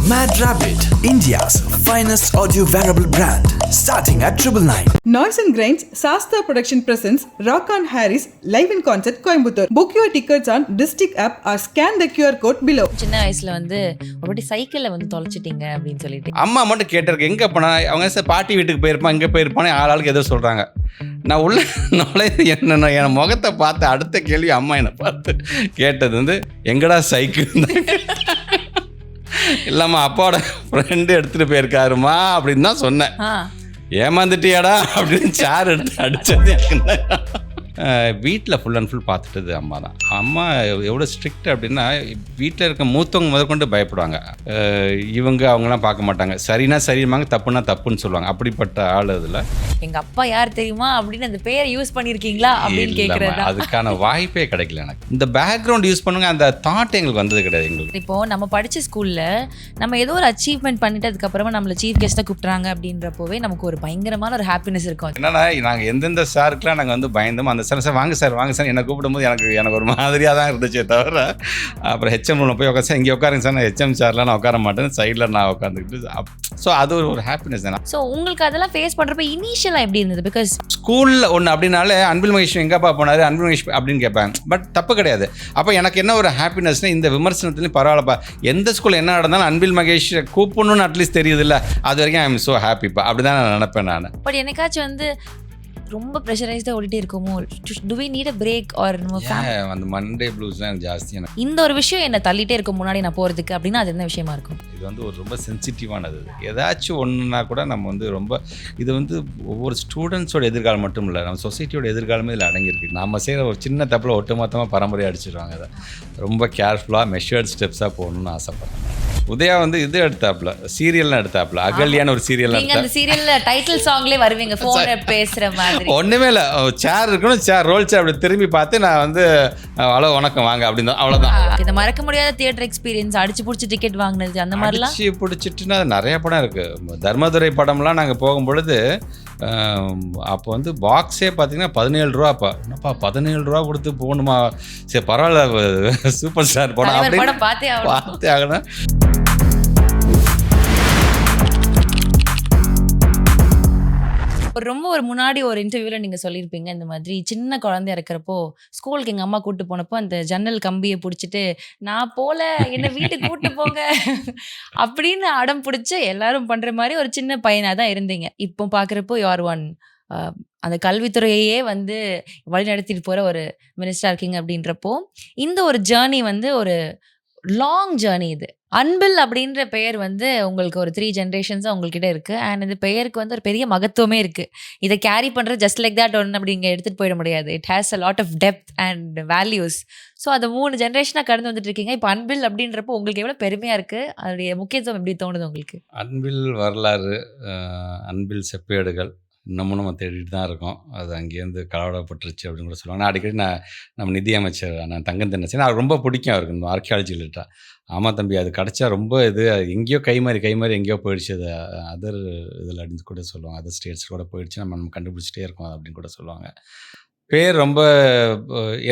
Mad Rabbit, India's finest audio wearable brand, starting at 999. Noise and Grinds, Sasta Production presents Rock on Harris live in concert Coimbatore. Book your tickets on District app or scan the QR code below. சின்ன வயசுல ஒரு சைக்கிள்ல தொலைச்சிட்டீங்க அப்படின்னு சொல்லிட்டு அம்மா மட்டும் கேட்டிருக்கு எங்கே போனா அவங்க சார் பாட்டி வீட்டுக்கு போயிருப்பான் இங்கே போயிருப்பானே ஆளாளுக்கு ஏதோ சொல்கிறாங்க. நான் உள்ள நுழைந்து என்ன என் முகத்தை பார்த்து அடுத்த கேள்வி அம்மா என்னை பார்த்து கேட்டது எங்கடா சைக்கிள் இல்லைம்மா அப்பாவோட ஃப்ரெண்டு எடுத்துகிட்டு போயிருக்காருமா அப்படின்னு தான் சொன்னேன். ஏமாந்துட்டியாடா அப்படின்னு சேர் எடுத்து அடித்தது எனக்கு. வீட்டில் ஃபுல் அண்ட் ஃபுல் பார்த்துட்டது அம்மா தான். அம்மா எவ்வளோ ஸ்ட்ரிக்ட் அப்படின்னா வீட்டில் இருக்க மூத்தவங்க முதற்கொண்டு பயப்படுவாங்க. அவங்களாம் பார்க்க மாட்டாங்க. சரினா சரிம்பாங்க, தப்புனா தப்புன்னு சொல்லுவாங்க. அப்படிப்பட்ட ஆள் அதில். எங்கள் அப்பா யார் தெரியுமா அப்படின்னு அந்த பேரை யூஸ் பண்ணியிருக்கீங்களா அப்படின்னு கேட்குறது. அதுக்கான வாய்ப்பே கிடைக்கல எனக்கு. இந்த பேக்ரவுண்ட் யூஸ் பண்ணுங்க அந்த தாட் எங்களுக்கு வந்தது கிடையாது. எங்களுக்கு இப்போது நம்ம படித்த ஸ்கூலில் நம்ம ஏதோ ஒரு அச்சீவ்மெண்ட் பண்ணிட்டு அதுக்கப்புறமா நம்மளை சீஃப் கெஸ்ட்டாக கூப்பிட்றாங்க அப்படின்றப்போவே நமக்கு ஒரு பயங்கரமான ஒரு ஹாப்பினஸ் இருக்கும். என்னன்னா நாங்கள் எந்தெந்த சாருக்கெலாம் நாங்கள் பயந்தோம் அந்த சார் வாங்க சார் என்னை கூப்பிடும்போது எனக்கு ஒரு மாதிரியாக தான் இருந்துச்சே தவிர அப்புறம் ஹெச்எம் ரூமில் போய் உட்காந்து இங்கே உட்காருங்க சார், நான் ஹெச்எம் சார்லாம் நான் உட்கார மாட்டேன், சைடில் நான் உட்காந்துக்கிட்டு. ஸோ அது ஒரு ஹாப்பினஸ் தானே. ஸோ உங்களுக்கு அதெல்லாம் ஃபேஸ் பண்ணுறப்ப இனிஷியலாக எப்படி இருந்தது? பிகாஸ் ஸ்கூலில் ஒன்று அப்படின்னாலே அன்பில் மகேஷ் எங்கேப்பா போனார், அன்பில் மகேஷ் அப்படின்னு கேட்பாங்க. பட் தப்பு கிடையாது. அப்போ எனக்கு என்ன ஒரு ஹாப்பினஸ்னால் இந்த விமர்சனத்துலேயும் பரவாயில்லப்பா, எந்த ஸ்கூலில் என்ன நடந்தாலும் அன்பில் மகேஷ் கூப்பிடணும்னு அட்லீஸ்ட் தெரியுது இல்லை, அது வரைக்கும் ஐ எம் ஸோ ஹாப்பிப்பா அப்படி தான் நான் நினைப்பேன் நான். பட் என்னைக்காச்சும் ரொம்ப ப்ரெஷரைஸ்டாக ஓடிட்டே இருக்குமோ, do we need a break or அந்த மண்டே ப்ளூஸ்லாம் எனக்கு ஜாஸ்தி. எனக்கு இந்த ஒரு விஷயம் என்னை தள்ளிட்டே இருக்கும் முன்னாடி நான் போகிறதுக்கு அப்படின்னா அது என்ன விஷயமா இருக்கும்? இது ஒரு ரொம்ப சென்சிட்டிவானது. ஏதாச்சும் ஒன்றுனா கூட நம்ம ரொம்ப இது ஒவ்வொரு ஸ்டூடெண்ட்ஸோட எதிர்காலம் மட்டும் இல்லை, நம்ம சொசைட்டியோட எதிர்காலமே இதில் அடங்கியிருக்கு. நம்ம செய்கிற ஒரு சின்ன தப்பில் ஒட்டுமொத்தமாக பரம்பரையாக அடிச்சிடுவாங்க. அதை ரொம்ப கேர்ஃபுல்லாக மெஷர்ட் ஸ்டெப்ஸாக போகணும்னு ஆசைப்பட்றேன். உதயா இது எடுத்தாப்புல, சீரியல்லாம் எடுத்தாப்புல, அகல்யான்னு ஒரு சீரியல். அந்த சீரியல்ல டைட்டில் சாங்லேயே வருவீங்க ஃபோன்ல பேசுற மாதிரி. ஒண்ணுமே இல்லை, சேர் இருக்கணும், சேர் ரோல் சேர் அப்படி திரும்பி பார்த்து நான் அவ்வளோ வணக்கம் வாங்க அப்படின்னு தான், அவ்வளோதான். இந்த மறக்க முடியாத தியேட்டர் எக்ஸ்பீரியன்ஸ், அடிச்சு பிடிச்சி டிக்கெட் வாங்கினது அந்த மாதிரிலாம் அடிச்சு பிடிச்சிட்டுனா நிறைய படம் இருக்குது. தர்மதுரை படம்லாம் நாங்கள் போகும்பொழுது அப்போ பாக்ஸே பார்த்தீங்கன்னா 17 ரூபாப்பா. என்னப்பா 17 ரூபா கொடுத்து போகணுமா, சரி பரவாயில்ல சூப்பர் ஸ்டார் படம் அப்படின்னு பார்த்தே ஆகணும். ஒரு முன்னாடி ஒரு இன்டர்வியூவில் நீங்கள் சொல்லியிருப்பீங்க, இந்த மாதிரி சின்ன குழந்தையா இருக்கிறப்போ ஸ்கூலுக்கு எங்கள் அம்மா கூப்பிட்டு போனப்போ அந்த ஜன்னல் கம்பியை பிடிச்சிட்டு நான் போல என்னை வீட்டுக்கு கூப்பிட்டு போங்க அப்படின்னு அடம் பிடிச்ச எல்லாரும் பண்ணுற மாதிரி ஒரு சின்ன பையனாக தான் இருந்தீங்க. இப்போ பார்க்குறப்போ யார் ஒன் அந்த கல்வித்துறையே வழி நடத்திட்டு போகிற ஒரு மினிஸ்டராக இருக்கீங்க. அப்படின்றப்போ இந்த ஒரு ஜேர்னி ஒரு லாங் ஜேர்னி. இது அன்பில் அப்படின்ற பெயர் உங்களுக்கு ஒரு 3 ஜென்ரேஷன்ஸாக உங்கள்கிட்ட இருக்குது. அண்ட் இந்த பெயருக்கு ஒரு பெரிய மகத்துவமே இருக்குது. இதை கேரி பண்ணுறது ஜஸ்ட் லைக் தட் ஒன்று அப்படி இங்கே எடுத்துகிட்டு போயிட முடியாது. It has a lot of depth and values. So அதை 3 ஜென்ரேஷனாக கடந்து வந்துட்டு இருக்கீங்க. இப்போ அன்பில் அப்படின்றப்போ உங்களுக்கு எவ்வளோ பெருமையாக இருக்குது, அதோடைய முக்கியத்துவம் எப்படி தோணுது உங்களுக்கு? அன்பில் வரலாறு, அன்பில் செப்பேடுகள் இன்னமும் நம்ம தேடிட்டு தான் இருக்கோம். அது அங்கேருந்து களவாடப்பட்டுருச்சு அப்படின்னு கூட சொல்லுவாங்க. நான் அடிக்கடி நம்ம நிதியமைச்சர் நான் தங்கம் தென்னரசு எனக்கு ரொம்ப பிடிக்கும் அவருக்கு இந்த ஆர்கியாலஜி ரிலேட்டாக. ஆமாம் தம்பி, அது கிடச்சா ரொம்ப எங்கேயோ கை மாறி எங்கேயோ போயிடுச்சு, அது அதர் இதில் அப்படின்னு கூட சொல்லுவாங்க, அதர் ஸ்டேட்ஸ் கூட போயிடுச்சு, நம்ம கண்டுபிடிச்சிட்டே இருக்கோம் அப்படின்னு கூட சொல்லுவாங்க. பேர் ரொம்ப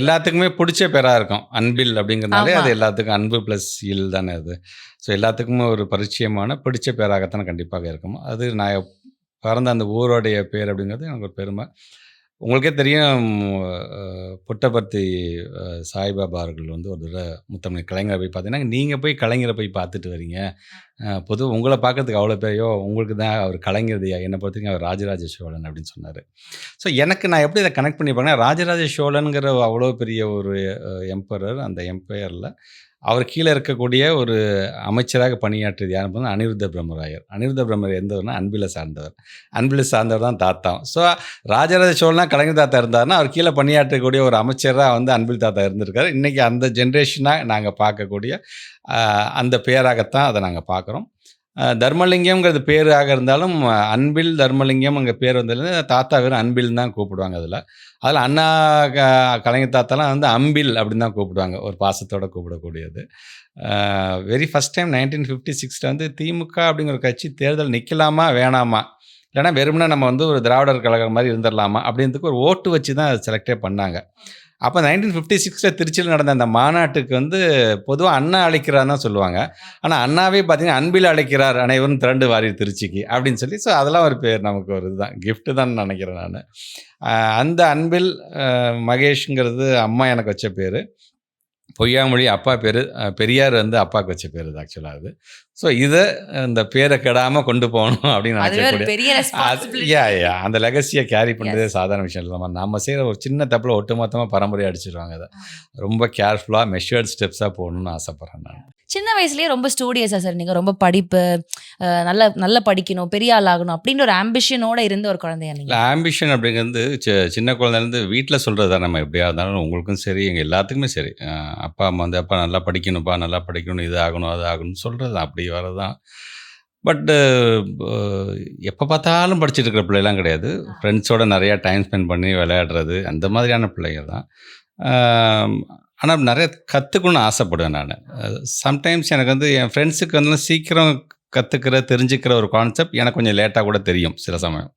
எல்லாத்துக்குமே பிடிச்ச பேராக இருக்கும். அன்பில் அப்படிங்கிறதுனாலே அது எல்லாத்துக்கும் அன்பு ப்ளஸ் இல் தானே அது. ஸோ எல்லாத்துக்குமே ஒரு பரிச்சயமான பிடிச்ச பேராகத்தானே கண்டிப்பாக இருக்கும். அது நான் பிறந்த அந்த ஊரோடைய பேர் அப்படிங்கிறது எனக்கு ஒரு பெருமை. உங்களுக்கே தெரியும், புட்டபர்த்தி சாய்பாபா அவர்கள் ஒரு தடவை முத்தமிழ் கலைஞரை போய் பார்த்தீங்கன்னா, நீங்கள் போய் கலைஞரை போய் பார்த்துட்டு வரீங்க, உங்களை பார்க்கறதுக்கு அவ்வளோ பேரையோ, உங்களுக்கு தான் அவர் கலைஞர், என்னை பொறுத்தவரைக்கும் அவர் ராஜராஜ சோழன் அப்படின்னு சொன்னார். ஸோ எனக்கு நான் எப்படி இதை கனெக்ட் பண்ணிப்பாங்கன்னா, ராஜராஜ சோழனுங்கிற அவ்வளோ பெரிய ஒரு எம்பரர், அந்த எம்பையரில் அவர் கீழே இருக்கக்கூடிய ஒரு அமைச்சராக பணியாற்றியது யாருன்னு பார்த்தா அனிருத்த பிரம்மராயர். அனிருத்த பிரம்மர் எந்தவர்னா அன்பில் சார்ந்தவர் தான் தாத்தா. ஸோ ராஜராஜ சோழனா கலைஞர் தாத்தா இருந்தார்னா அவர் கீழே பணியாற்றக்கூடிய ஒரு அமைச்சராக அன்பில் தாத்தா இருந்திருக்காரு. இன்றைக்கி அந்த ஜென்ரேஷனாக நாங்கள் பார்க்கக்கூடிய அந்த பேராகத்தான் அதை நாங்கள் பார்க்குறோம். தர்மலிங்கம்ங்கிறது பேராக இருந்தாலும் அன்பில் தர்மலிங்கம் அங்கே பேர் வந்ததுலேருந்து தாத்தா வெறும் அன்பில் தான் கூப்பிடுவாங்க. அதில் அண்ணா கலைஞர் தாத்தாலாம் அம்பில் அப்படின்னு தான் கூப்பிடுவாங்க, ஒரு பாசத்தோடு கூப்பிடக்கூடியது. வெரி ஃபஸ்ட் டைம் 1956 திமுக அப்படிங்கிற கட்சி தேர்தல் நிற்கலாமா வேணாமா, இல்லைனா வெறும்னா நம்ம ஒரு திராவிடர் கழகம் மாதிரி இருந்துடலாமா அப்படின்றதுக்கு ஒரு ஓட்டு வச்சு தான் செலக்டே பண்ணாங்க. அப்போ 1956 திருச்சியில் நடந்த அந்த மாநாட்டுக்கு வந்து பொதுவாக அண்ணா அழைக்கிறார் தான் சொல்லுவாங்க. ஆனால் அண்ணாவே பார்த்தீங்கன்னா அன்பில் அழைக்கிறார் அனைவரும் திரண்டு வாரீர் திருச்சிக்கு அப்படின்னு சொல்லி, ஸோ அதெல்லாம் ஒரு பேர் நமக்கு ஒரு இதுதான் கிஃப்ட்டு தான் நினைக்கிறேன் நான். அந்த அன்பில் மகேஷ்ங்கிறது அம்மா எனக்கு வச்ச பேர். பொய்யாமொழி அப்பா பேர், பெரியார் வந்து அப்பாவுக்கு வச்ச பேர் இது ஆக்சுவலாக அது. ஸோ இதை இந்த பேரை கெடாமல் கொண்டு போகணும் அப்படின்னு நினைக்கக்கூடிய அந்த லெகசியை கேரி பண்ணுறதே சாதாரண விஷயம் இல்லாமல் நம்ம செய்கிற ஒரு சின்ன தப்பில் ஒட்டுமொத்தமாக பரம்பரையாக அடிச்சிடுவாங்க. அதை ரொம்ப கேர்ஃபுல்லாக மெஷர்ட் ஸ்டெப்ஸாக போகணுன்னு ஆசைப்பட்றேன் நான். சின்ன வயசுலேயே ரொம்ப ஸ்டூடியஸா சார் நீங்கள்? ரொம்ப படிப்பு, நல்லா படிக்கணும், பெரிய ஆள் ஆகணும் அப்படின்ற ஒரு ஆம்பிஷனோட இருந்த ஒரு குழந்தையா நீங்கள்? ஆம்பிஷன் அப்படிங்கிறது சின்ன குழந்தைலேருந்து வீட்டில் சொல்கிறது தான். நம்ம எப்படியா இருந்தாலும் உங்களுக்கும் சரி எங்கள் எல்லாத்துக்குமே சரி, அப்பா அம்மா வந்து அப்பா நல்லா படிக்கணும்ப்பா, நல்லா படிக்கணும், இது ஆகணும் அது ஆகணும்னு சொல்கிறது தான், அப்படி வரதான். பட்டு எப்போ பார்த்தாலும் படிச்சுட்டு இருக்கிற பிள்ளைலாம் கிடையாது. ஃப்ரெண்ட்ஸோட நிறையா டைம் ஸ்பெண்ட் பண்ணி விளையாடுறது அந்த மாதிரியான பிள்ளைங்க தான். ஆனால் நிறைய கற்றுக்கணும்னு ஆசைப்படுவேன் நான். சம்டைம்ஸ் எனக்கு வந்து என் ஃப்ரெண்ட்ஸுக்கு வந்து சீக்கிரம் தெரிஞ்சுக்கிற ஒரு கான்செப்ட் எனக்கு கொஞ்சம் லேட்டாக கூட தெரியும் சில சமயம்.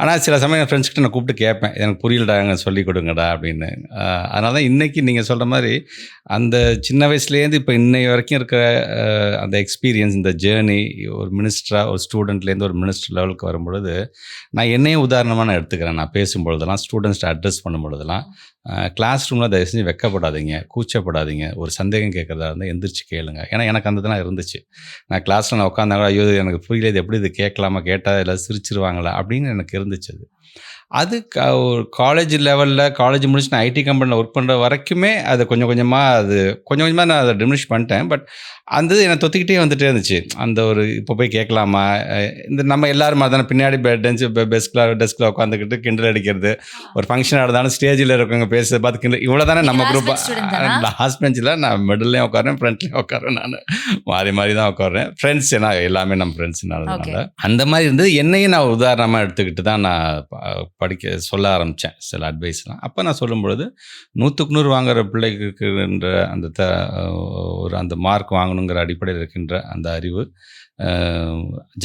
ஆனால் சில சமயம் என் ஃப்ரெண்ட்ஸ்கிட்ட நான் கூப்பிட்டு கேட்பேன், எனக்கு புரியலடாங்க சொல்லி கொடுங்கடா அப்படின்னு. அதனால தான் இன்றைக்கி நீங்கள் சொல்கிற மாதிரி அந்த சின்ன வயசுலேருந்து இப்போ இன்னை வரைக்கும் இருக்கிற அந்த எக்ஸ்பீரியன்ஸ், இந்த ஜேர்னி, ஒரு மினிஸ்டராக ஒரு ஸ்டூடெண்ட்லேருந்து ஒரு மினிஸ்டர் லெவலுக்கு வரும்பொழுது நான் என்னையும் உதாரணமாக நான் எடுத்துக்கிறேன். நான் பேசும்பொழுதெல்லாம், ஸ்டூடெண்ட்ஸ்ட்டை அட்ரஸ் பண்ணும்பொழுதெல்லாம், கிளாஸ் ரூமில் தயவு செஞ்சு வெக்கப்படாதீங்க, கூச்சப்படாதீங்க. ஒரு சந்தேகம் கேட்குறதா இருந்தால் எந்திரிச்சு கேளுங்க. ஏன்னா எனக்கு அந்த இதெல்லாம் இருந்துச்சு. நான் கிளாஸில் நான் உட்காந்தாங்க, ஐயோ எனக்கு புரியல, இது எப்படி இது கேட்கலாமா, கேட்டால் எல்லாம் சிரிச்சிருவாங்களா அப்படின்னு எனக்கு இருந்துச்சு. அது ஒரு காலேஜ் லெவலில், காலேஜ் முடிச்சு நான் ஐடி கம்பெனியில் ஒர்க் பண்ணுற வரைக்குமே அது கொஞ்சம் கொஞ்சமாக நான் அதை டிமினிஷ் பண்ணிட்டேன். பட் அந்த என்னை தொத்திக்கிட்டே வந்துகிட்டே இருந்துச்சு. அந்த ஒரு இப்போ போய் கேட்கலாமா, இந்த நம்ம எல்லாரும் தானே பின்னாடி டெஸ்கில் உட்காந்துக்கிட்டு கிண்டல் அடிக்கிறது, ஒரு ஃபங்க்ஷனாக இருந்தாலும் ஸ்டேஜில் இருக்கவங்க பேசுறதை பார்த்து கிண்டல், இவ்வளோ தானே நம்ம குரூப். லாஸ்ட் பெஞ்சில் நான் மிடில்லையும் உட்காரேன், ஃப்ரண்ட்லேயும் உட்காரேன், நான் மாறி தான் உட்காரேன். ஃப்ரெண்ட்ஸ் ஏன்னா எல்லாமே நம்ம ஃப்ரெண்ட்ஸ்னால அந்த மாதிரி இருந்தது. என்னையும் நான் உதாரணமாக எடுத்துக்கிட்டு தான் நான் சொல்ல ஆரம்பித்தேன் சில அட்வைஸ்லாம். அப்போ நான் சொல்லும்பொழுது 100க்கு 100 வாங்குகிற பிள்ளைக்குன்ற அந்த மார்க் வாங்கணுங்கிற அடிப்படையில் இருக்கின்ற அந்த அறிவு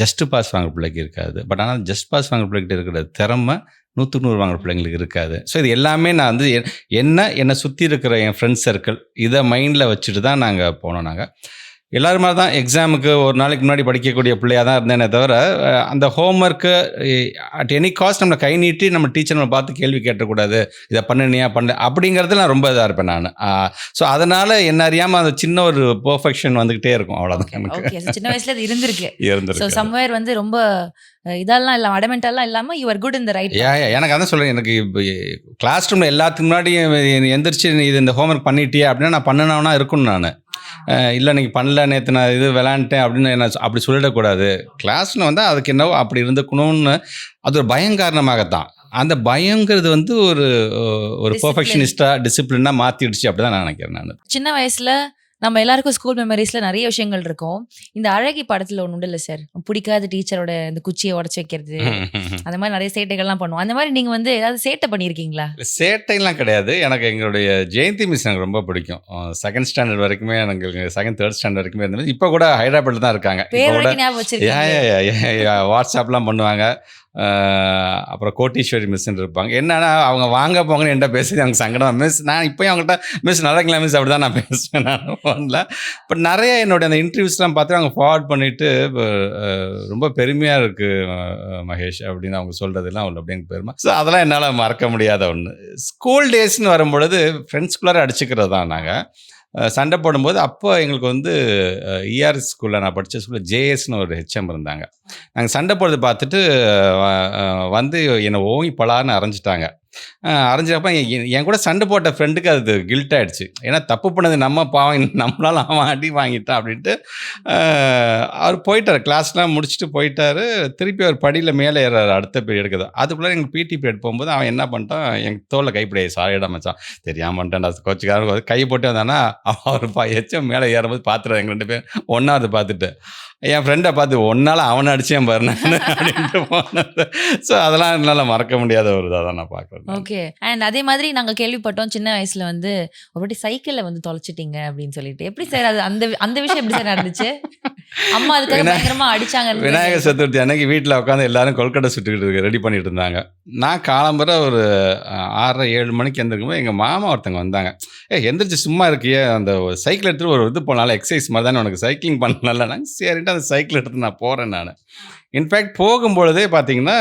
ஜஸ்ட் பாஸ் வாங்குற பிள்ளைக்கு இருக்காது. பட் ஆனால் ஜஸ்ட் பாஸ் வாங்குற பிள்ளைகிட்ட இருக்கிற திறமை 100க்கு 100 வாங்குற பிள்ளைங்களுக்கு இருக்காது. ஸோ இது எல்லாமே நான் வந்து என்னை சுற்றி இருக்கிற என் ஃப்ரெண்ட்ஸ் சர்க்கிள் இதை மைண்டில் வச்சுட்டு தான் நாங்கள் போனோம். நாங்கள் எல்லோரும் மாதிரி தான் எக்ஸாமுக்கு ஒரு நாளைக்கு முன்னாடி படிக்கக்கூடிய பிள்ளையாக தான் இருந்தேனே தவிர, அந்த ஹோம்ஒர்க்கு அட் எனி காஸ்ட் நம்மளை கை நீட்டி நம்ம டீச்சர் நம்ம பார்த்து கேள்வி கேட்டக்கூடாது, இதை பண்ணினியா பண்ணல அப்படிங்கிறது நான் ரொம்ப இதாக இருப்பேன் நான். ஸோ அதனால் என்ன அறியாமல் அந்த சின்ன ஒரு பெர்ஃபெக்ஷன் வந்துக்கிட்டே இருக்கும், அவ்வளோதான். எனக்கு சின்ன வயசுல அது இருந்திருக்கு. சம்வேர் வந்து ரொம்ப இதெல்லாம் இல்லை, அடமெண்டெல்லாம் இல்லாமல் you are good in the right. எனக்கு அதான் சொல்கிறேன். எனக்கு கிளாஸ் ரூமில் எல்லாத்துக்கு முன்னாடி எந்திரிச்சு இது இந்த ஹோம்ஒர்க் பண்ணிட்டியா அப்படின்னா நான் பண்ணினவனா இருக்கணும். நான் இல்லை நீங்கள் பண்ணல, நேற்று நான் இது விளாண்டுட்டேன் அப்படின்னு என்ன அப்படி சொல்லிடக்கூடாது. கிளாஸில் வந்து அதுக்கு என்னவோ அப்படி இருந்துக்கணும்னு அது ஒரு பயங்காரணமாகத்தான். அந்த பயங்கிறது வந்து ஒரு பெர்ஃபெக்ஷனிஸ்டாக டிசிப்ளினாக மாற்றிடுச்சு, அப்படி தான் நான் நினைக்கிறேன். நான் சின்ன வயசில் நம்ம எல்லாருக்கும் ஸ்கூல் மெமரிஸில் நிறைய விஷயங்கள் இருக்கும். இந்த அழகி படத்தில் ஒன்று உண்டு இல்லை சார், பிடிக்காத டீச்சரோட இந்த குச்சியை உடச்சி வைக்கிறது, அந்த மாதிரி நிறைய சேட்டைகள்லாம் பண்ணுவோம். அந்த மாதிரி நீங்கள் வந்து ஏதாவது சேட்டை பண்ணியிருக்கீங்களா? சேட்டைலாம் கிடையாது. எனக்கு எங்களுடைய ஜெயந்தி மிஸ் எனக்கு ரொம்ப பிடிக்கும். 2nd ஸ்டாண்டர்ட் வரைக்குமே, எனக்கு 2nd 3rd ஸ்டாண்டர்ட் வரைக்குமே இருந்தது. இப்போ கூட ஹைதராபாத்தில் தான் இருக்காங்க. வாட்ஸ்அப்லாம் பண்ணுவாங்க. அப்புறம் கோட்டீஸ்வரி மிஸ்ன்னு இருப்பாங்க. என்னன்னா அவங்க வாங்க போங்கன்னு என்கிட்ட பேசுறது அவங்க சங்கடம். மிஸ் நான் இப்போயும் அவங்கள்ட்ட மிஸ் நல்லா இருக்கலாம் மிஸ் அப்படி தான் நான் பேசுவேன் நான் ஃபோனில். பட் நிறைய என்னுடைய அந்த இன்டர்வியூஸ்லாம் பார்த்து அவங்க ஃபார்வர்ட் பண்ணிவிட்டு ரொம்ப பெருமையாக இருக்குது மகேஷ் அப்படின்னு அவங்க சொல்கிறதுலாம் அவ்வளோ அப்படின்னு பெருமை. ஸோ அதெல்லாம் என்னால் மறக்க முடியாத ஒன்று. ஸ்கூல் டேஸ்ன்னு வரும்பொழுது ஃப்ரெண்ட்ஸ்குள்ளார அடிச்சுக்கிறது தான். நாங்கள் சண்டை போடும்போது அப்போ எங்களுக்கு வந்து இஆர்எஸ் ஸ்கூலில், நான் படித்த ஸ்கூலில் ஜேஎஸ்னு ஒரு ஹெச்எம் இருந்தாங்க. நாங்கள் சண்டை போடுறது பார்த்துட்டு வந்து என்னை ஓங்கி பலான்னு அரைஞ்சிட்டாங்க. அரைஞ்சப்ப என் கூட சண்டை போட்ட ஃப்ரெண்டுக்கு அது கில்ட் ஆகிடுச்சு. ஏன்னா தப்பு பண்ணது நம்ம, பாவம் நம்மளால அவன் அடி வாங்கிட்டான் அப்படின்ட்டு அவர் போயிட்டார். கிளாஸ்லாம் முடிச்சுட்டு போயிட்டார். திருப்பி அவர் படியில் மேலே ஏறாரு அடுத்த பீரியடுக்கு. அதுக்குள்ளே எங்கள் பிடி பீரியட் போகும்போது அவன் என்ன பண்ணிட்டான், எங்கள் தோளில் கைப்பிடியாது சாரியிட மச்சான், தெரியாமல் பண்ணிட்டான் கோச்சுக்காரன் கை போட்டு வந்தானா, அவர் எச்சும் மேலே ஏறும்போது பார்த்துட்டு எங்கள் 2 பேர் ஒன்றாவது பார்த்துட்டு என் ஃப்ரெண்டை பார்த்து ஒன்றால் அவனை அடிச்சேன் பாரு நான் அப்படின்ட்டு போனது. ஸோ அதெல்லாம் என்னால் மறக்க முடியாத ஒரு இதாக தான் நான் பார்க்குறேன். ஓகே. அண்ட் அதே மாதிரி நாங்கள் கேள்விப்பட்டோம் சின்ன வயசில் வந்து ஒரு வாட்டி சைக்கிளில் வந்து தொலைச்சிட்டிங்க அப்படின்னு சொல்லிட்டு. எப்படி சார் அது அந்த விஷயம் எப்படி சார் நடந்துச்சு? அம்மா அதுக்காக பயங்கரமா அடிச்சாங்க. விநாயகர் சதுர்த்தி அன்னைக்கு வீட்டில் உட்காந்து எல்லாரும் கொல்கட்டை சுட்டுக்கிட்டு ரெடி பண்ணிட்டு இருந்தாங்க. நான் காலம்புற ஒரு 6:30 7 மணிக்கு எந்திரிக்கும்போது எங்கள் மாமா ஒருத்தவங்க வந்தாங்க. எந்திரிச்சு சும்மா இருக்கியே, அந்த சைக்கிள் எடுத்துகிட்டு ஒரு இது போனால எக்ஸசைஸ் மாதிரி தானே உனக்கு சைக்கிளிங் பண்ணல. நாங்கள் சரின்ட்டு அந்த சைக்கிள் எடுத்து நான் போகிறேன். நான் இன்ஃபேக்ட் போகும்பொழுதே பார்த்தீங்கன்னா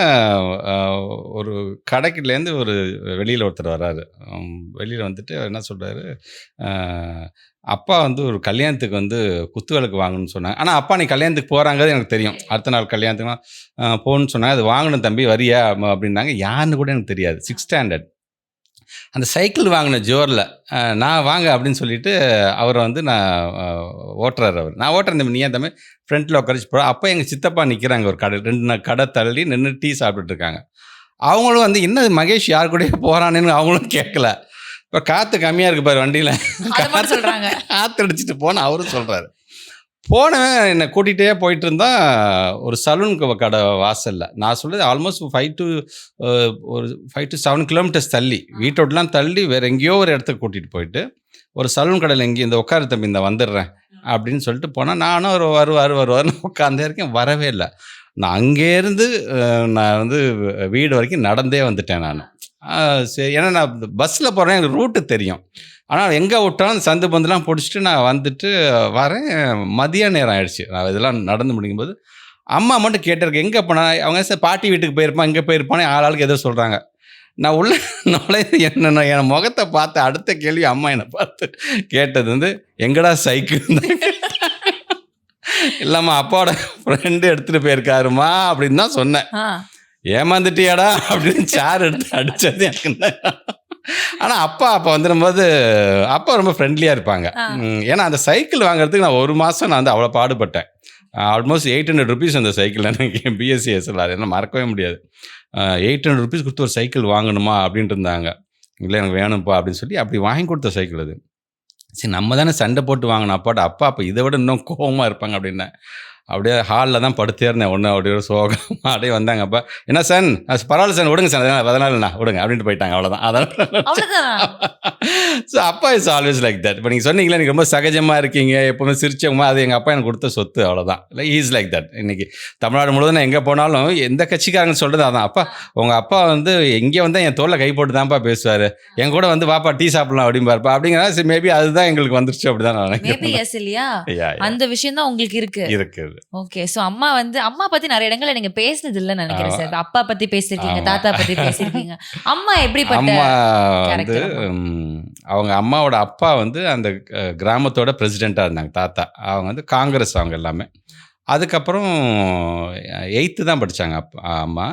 ஒரு கடைக்கிலேருந்து ஒரு வெளியில் ஒருத்தர் வர்றாரு. வெளியில் வந்துட்டு என்ன சொல்கிறாரு, அப்பா வந்து ஒரு கல்யாணத்துக்கு வந்து குத்துவிளக்கு வாங்கணும்னு சொன்னாங்க. ஆனால் அப்பா நீ கல்யாணத்துக்கு போகிறாங்கிறது எனக்கு தெரியும். அடுத்த நாள் கல்யாணத்துக்குலாம் போகணுன்னு சொன்னாங்க. அது வாங்கணும் தம்பி வரியா அப்படின்னாங்க. யாருன்னு கூட எனக்கு தெரியாது. 6th standard. அந்த சைக்கிள் வாங்கின ஜோரில் நான் வாங்க அப்படின்னு சொல்லிட்டு அவரை வந்து நான் ஓட்டுறாரு. அவர் நான் ஓட்டுறேன் தம்பி, நீ ஏன் தம்பி ஃப்ரண்ட்டில் உட்காரிச்சு போகிறோம். அப்போ எங்கள் சித்தப்பா நிற்கிறாங்க ஒரு கடை, 2 கடை தள்ளி நின்று டீ சாப்பிட்டுட்டு இருக்காங்க. அவங்களும் வந்து என்ன மகேஷ் யார் கூடயே போகிறான்னு அவங்களும் கேட்கல. இப்போ காற்று கம்மியாக இருக்குது பாரு வண்டியில், சொல்றாங்க. காற்று அடிச்சுட்டு போன அவரும் சொல்கிறாரு. போனவன் என்னை கூட்டிகிட்டே போயிட்டு இருந்தா ஒரு சலூன் கடை வாசலில். நான் சொல்கிறது ஆல்மோஸ்ட் 5 to 7 கிலோமீட்டர்ஸ் தள்ளி, வீட்டோடலாம் தள்ளி வேறு எங்கேயோ ஒரு இடத்துக்கு கூட்டிகிட்டு போயிட்டு ஒரு சலூன் கடையில் எங்கேயும் இந்த உட்காரு தம்பி இந்த வந்துடுறேன் அப்படின்னு சொல்லிட்டு போனால், நானும் ஒரு வருவார்னு உட்காந்தே இருக்கேன். வரவே இல்லை. நான் அங்கேருந்து நான் வந்து வீடு வரைக்கும் நடந்தே வந்துட்டேன் நான். சரி, ஏன்னா நான் பஸ்ஸில் போகிறேன், எனக்கு ரூட்டு தெரியும். ஆனால் எங்கே விட்டாலும் அந்த சந்து பந்துலாம் பிடிச்சிட்டு நான் வந்துட்டு வரேன். மதிய நேரம் ஆயிடுச்சு. நான் இதெல்லாம் நடந்து முடிக்கும்போது அம்மா மட்டும் கேட்டிருக்கேன் எங்கே போனா. அவங்க சார் பாட்டி வீட்டுக்கு போயிருப்பான், இங்கே போயிருப்பானே ஆளாளுக்கு ஏதோ சொல்கிறாங்க. நான் உள்ள நுழைந்து என்ன என் முகத்தை பார்த்து அடுத்த கேள்வி அம்மா என்னை பார்த்து கேட்டது வந்து எங்கடா சைக்கிள். இல்லைம்மா அப்பாவோட ஃப்ரெண்டு எடுத்துகிட்டு போயிருக்காருமா அப்படின்னு தான் சொன்னேன். ஏமாந்துட்டியாடா அப்படின்னு சேர் எடுத்து அடித்தது எனக்கு. ஆனால் அப்பா அப்போ வந்துடும்போது அப்பா ரொம்ப ஃப்ரெண்ட்லியாக இருப்பாங்க. ஏன்னா அந்த சைக்கிள் வாங்குறதுக்கு நான் 1 மாதம் நான் வந்து அவ்வளோ பாடுபட்டேன். ஆல்மோஸ்ட் 800 ருபீஸ் அந்த சைக்கிள். எனக்கு பிஎஸ்சி எஸ்எல்ஆர் என்ன மறக்கவே முடியாது. 800 ருபீஸ் கொடுத்து ஒரு சைக்கிள் வாங்கணுமா அப்படின்ட்டு இருந்தாங்க. இல்லை எனக்கு வேணும்ப்பா அப்படின்னு சொல்லி அப்படி வாங்கி கொடுத்த சைக்கிள் அது. சரி நம்ம தானே சண்டை போட்டு வாங்கினோம் அப்பாட்ட. அப்பா அப்போ இதை விட இன்னும் கோவமாக இருப்பாங்க அப்படின்னேன். அப்படியே ஹாலில் தான் படுத்தே இருந்தேன். ஒன்று அப்படியே ஒரு சோகம் அப்படியே வந்தாங்க. அப்பா என்ன சார் பரவாயில்ல சார் விடுங்க சார், அதனாலண்ணா விடுங்க அப்படின்ட்டு போயிட்டாங்க. அவ்வளோதான். அதனால் ஸோ அப்பா இஸ் ஆல்வேஸ் லைக் தட். இப்போ நீங்கள் சொன்னீங்களே எனக்கு ரொம்ப சகஜமாக இருக்கீங்க, எப்போவுமே சிரிச்சவங்க, அது எங்கள் அப்பா எனக்கு கொடுத்த சொத்து. அவ்வளோதான். இல்லை ஈஸ் லைக் தட். இன்றைக்கி தமிழ்நாடு முழுவதும் நான் எங்கே போனாலும் எந்த கட்சிக்காரங்க சொல்கிறது அதான். அப்பா உங்கள் அப்பா வந்து எங்கே வந்தால் என் தோளில் கை போட்டு தான்ப்பா பேசுவார், என் கூட வந்து வாப்பா டீ சாப்பிடலாம் அப்படிம்பாருப்பா அப்படிங்கிறா. சரி மேபி அதுதான் எங்களுக்கு வந்துருச்சு அப்படி தான் நான் நினைக்கிறேன். அந்த விஷயம் தான் உங்களுக்கு இருக்குது. ஓகே. சோ அம்மா பத்தி நிறைய இடங்கள்ல நீங்க பேசுனது இல்லன்னு நினைக்கிறேன் சார். அப்பா பத்தி பேசிருக்கீங்க, தாத்தா பத்தி பேசிருக்கீங்க. அம்மா எப்படிப்பட்ட வந்து அவங்க அம்மாவோட அப்பா வந்து அந்த கிராமத்தோட பிரசிடெண்ட்டாக இருந்தாங்க. தாத்தா அவங்க வந்து காங்கிரஸ் அவங்க எல்லாமே. அதுக்கப்புறம் 8th தான் படித்தாங்க அம்மா.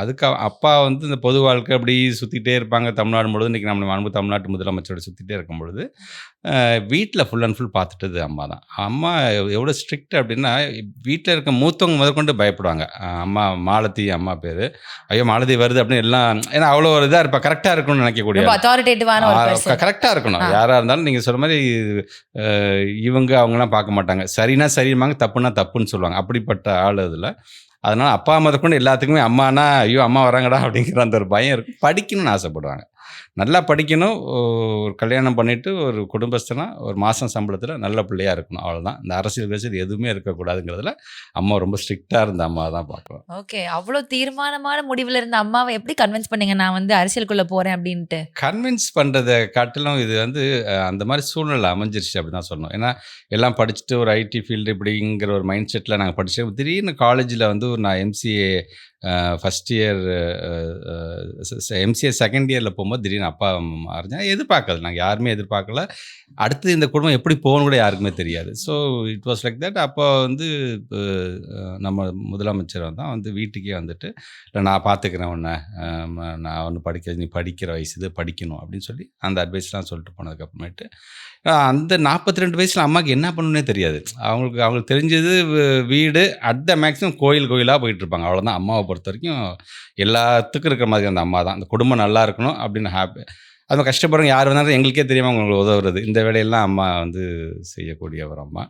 அதுக்கு அப்பா வந்து இந்த பொது வாழ்க்கை அப்படி சுற்றிக்கிட்டே இருப்பாங்க தமிழ்நாடு முழுவதும். இன்றைக்கி நம்ம மாண்பு தமிழ்நாட்டு முதலமைச்சரோட சுற்றிட்டே இருக்கும் பொழுது வீட்டில் ஃபுல் அண்ட் ஃபுல் பார்த்துட்டது அம்மா தான். அம்மா எவ்வளோ ஸ்ட்ரிக்ட் அப்படின்னா வீட்டில் இருக்க மூத்தவங்க முதற்கொண்டு பயப்படுவாங்க. அம்மா மாலதி அம்மா பேர். ஐயோ மாலதி வருது அப்படின்னு எல்லாம், ஏன்னா அவ்வளோ ஒரு இதாக இருப்பா, கரெக்டாக இருக்கணும்னு நினைக்கக்கூடிய, கரெக்டாக இருக்கணும். யாராக இருந்தாலும் நீங்கள் சொல்கிற மாதிரி இவங்க அவங்களாம் பார்க்க மாட்டாங்க. சரினா சரிம்பாங்க, தப்புனா தப்புன்னு சொல்லுவாங்க. அப்படிப்பட்ட ஆள் அதில். அதனால் அப்பா முதற்கொண்டு எல்லாத்துக்குமே அம்மானா ஐயோ அம்மா வராங்கடா அப்படிங்கிற அந்த ஒரு பயம் இருக்கும். படிக்கணும்னு ஆசைப்படுவாங்க. நல்லா படிக்கணும், ஒரு கல்யாணம் பண்ணிவிட்டு ஒரு குடும்பஸ்தனா ஒரு மாதம் சம்பளத்தில் நல்ல பிள்ளையாக இருக்கணும். அவ்வளோதான். இந்த அரசியல் எதுவுமே இருக்கக்கூடாதுங்கிறதுல அம்மா ரொம்ப ஸ்ட்ரிக்டாக இருந்த அம்மா தான் பார்க்குறோம். ஓகே. அவ்வளோ தீர்மானமான முடிவில் இருந்த அம்மாவை எப்படி கன்வின்ஸ் பண்ணீங்க நான் வந்து அரசியலுக்குள்ளே போகிறேன் அப்படின்ட்டு? கன்வின்ஸ் பண்ணுறதை காட்டிலும் இது வந்து அந்த மாதிரி சூழ்நிலை அமைஞ்சிருச்சு அப்படி தான் சொல்லணும். ஏன்னா எல்லாம் படிச்சுட்டு ஒரு ஐடி ஃபீல்டு இப்படிங்கிற ஒரு மைண்ட் செட்டில் நாங்கள் படித்தோம். திடீர்னு காலேஜில் வந்து நான் MCA first year MCA second இயரில் போகும்போது திடீர்னு அப்பா அறிஞ்சேன். எதிர்பார்க்கல, நாங்கள் யாருமே எதிர்பார்க்கல. அடுத்து இந்த குடும்பம் எப்படி போகணும்னு கூட யாருக்குமே தெரியாது. So it was like that. அப்போ வந்து நம்ம முதலமைச்சர் தான் வந்து வீட்டுக்கே வந்துட்டு, இல்லை நான் பார்த்துக்கிறேன் உன்னை, நான் ஒன்று படிக்க, நீ படிக்கிற வயசு இது படிக்கணும் அப்படின்னு சொல்லி அந்த அட்வைஸ்லாம் சொல்லிட்டு போனதுக்கப்புறமேட்டு அந்த 42 வயசில் அம்மாவுக்கு என்ன பண்ணணுன்னே தெரியாது. அவங்களுக்கு தெரிஞ்சது வீடு, அட் த மேக்ஸிமம் கோயிலாக போயிட்டுருப்பாங்க. அவ்வளோதான். அம்மாவை பொறுத்த வரைக்கும் எல்லாத்துக்கும் இருக்கிற மாதிரி அந்த அம்மா தான். அந்த குடும்பம் நல்லா இருக்கணும் அப்படின்னு ஹாப்பி. அது கஷ்டப்படுறவங்க யார் வந்தாலும் எங்களுக்கே தெரியாமல் அவங்களுக்கு உதவுறது, இந்த வேலையெல்லாம் அம்மா வந்து செய்யக்கூடிய ஒரு அம்மா.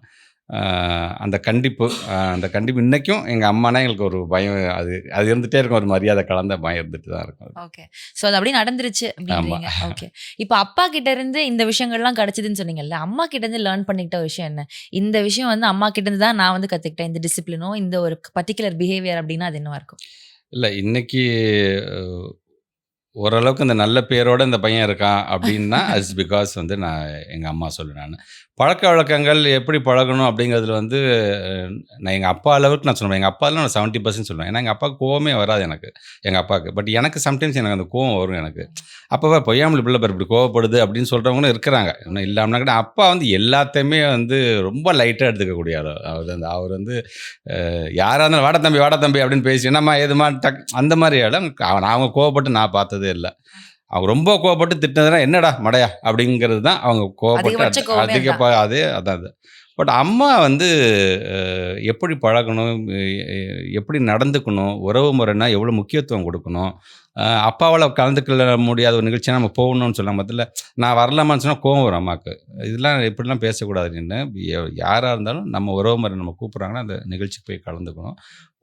அந்த கண்டிப்பு அந்த கண்டிப்பு இன்றைக்கும் எங்கள் அம்மானா எங்களுக்கு ஒரு பயம் அது இருந்துகிட்டே இருக்கும், ஒரு மரியாதை கலந்த பயம் இருந்துட்டு தான் இருக்கும். ஓகே. ஸோ அது அப்படியே நடந்துருச்சு அப்படின்றீங்க. ஓகே. இப்போ அப்பா கிட்ட இருந்து இந்த விஷயங்கள்லாம் கிடைச்சதுன்னு சொன்னீங்கல்ல, அம்மா கிட்ட இருந்து லேர்ன் பண்ணிக்கிட்ட விஷயம் என்ன? இந்த விஷயம் வந்து அம்மா கிட்ட இருந்து தான் நான் வந்து கற்றுக்கிட்டேன், இந்த டிசிப்ளினோ இந்த ஒரு பர்டிகுலர் பிஹேவியர் அப்படின்னா அது என்னவா இருக்கும்? இல்லை இன்னைக்கு ஓரளவுக்கு இந்த நல்ல பேரோட இந்த பையன் இருக்கான் அப்படின்னா இட்ஸ் பிகாஸ் வந்து நான் எங்கள் அம்மா சொல்லுவேன். நான் பழக்க வழக்கங்கள் எப்படி பழகணும் அப்படிங்கிறதுல வந்து நான் எங்கள் அப்பா அளவுக்கு நான் சொல்லுவேன். எங்கள் அப்பாவில் நான் 70% சொல்லுவேன். ஏன்னா எங்கள் அப்பாவுக்கு கோவமே வராது எனக்கு, எங்கள் அப்பாவுக்கு. பட் எனக்கு சம்டைம்ஸ் எனக்கு அந்த கோவம் வரும் எனக்கு. அப்போ பொய்யாமல் பிள்ளை இப்படி கோவப்படுது அப்படின்னு சொல்கிறவங்களும் இருக்கிறாங்க. இன்னும் இல்லாமனா கூட அப்பா வந்து எல்லாத்தையுமே வந்து ரொம்ப லைட்டாக எடுத்துக்கக்கூடிய அவர் வந்து யாராக இருந்தாலும் வாடா தம்பி அப்படின்னு பேசி என்னம்மா ஏதுமா அந்த மாதிரி இடம் அவங்க கோவப்பட்டு நான் பார்த்ததே இல்லை. அவங்க ரொம்ப கோவப்பட்டு திட்டினதுனா என்னடா மடையா அப்படிங்கிறது தான் அவங்க கோவப்பட்டு அதே அதான். பட் அம்மா வந்து எப்படி பழகணும், எப்படி நடந்துக்கணும், உறவு முறைனா எவ்வளோ முக்கியத்துவம் கொடுக்கணும், அப்பாவால் கலந்துக்கொள்ள முடியாத ஒரு நிகழ்ச்சியாக நம்ம போகணும்னு சொன்னால் மொத்தத்தில் நான் வரலாமான்னு சொன்னால் கோவம் வரும் அம்மாவுக்கு. இதெல்லாம் இப்படிலாம் பேசக்கூடாது. நின்று யாராக இருந்தாலும் நம்ம உறவு முறை நம்ம கூப்பிட்றாங்கன்னா அந்த நிகழ்ச்சிக்கு போய் கலந்துக்கணும்.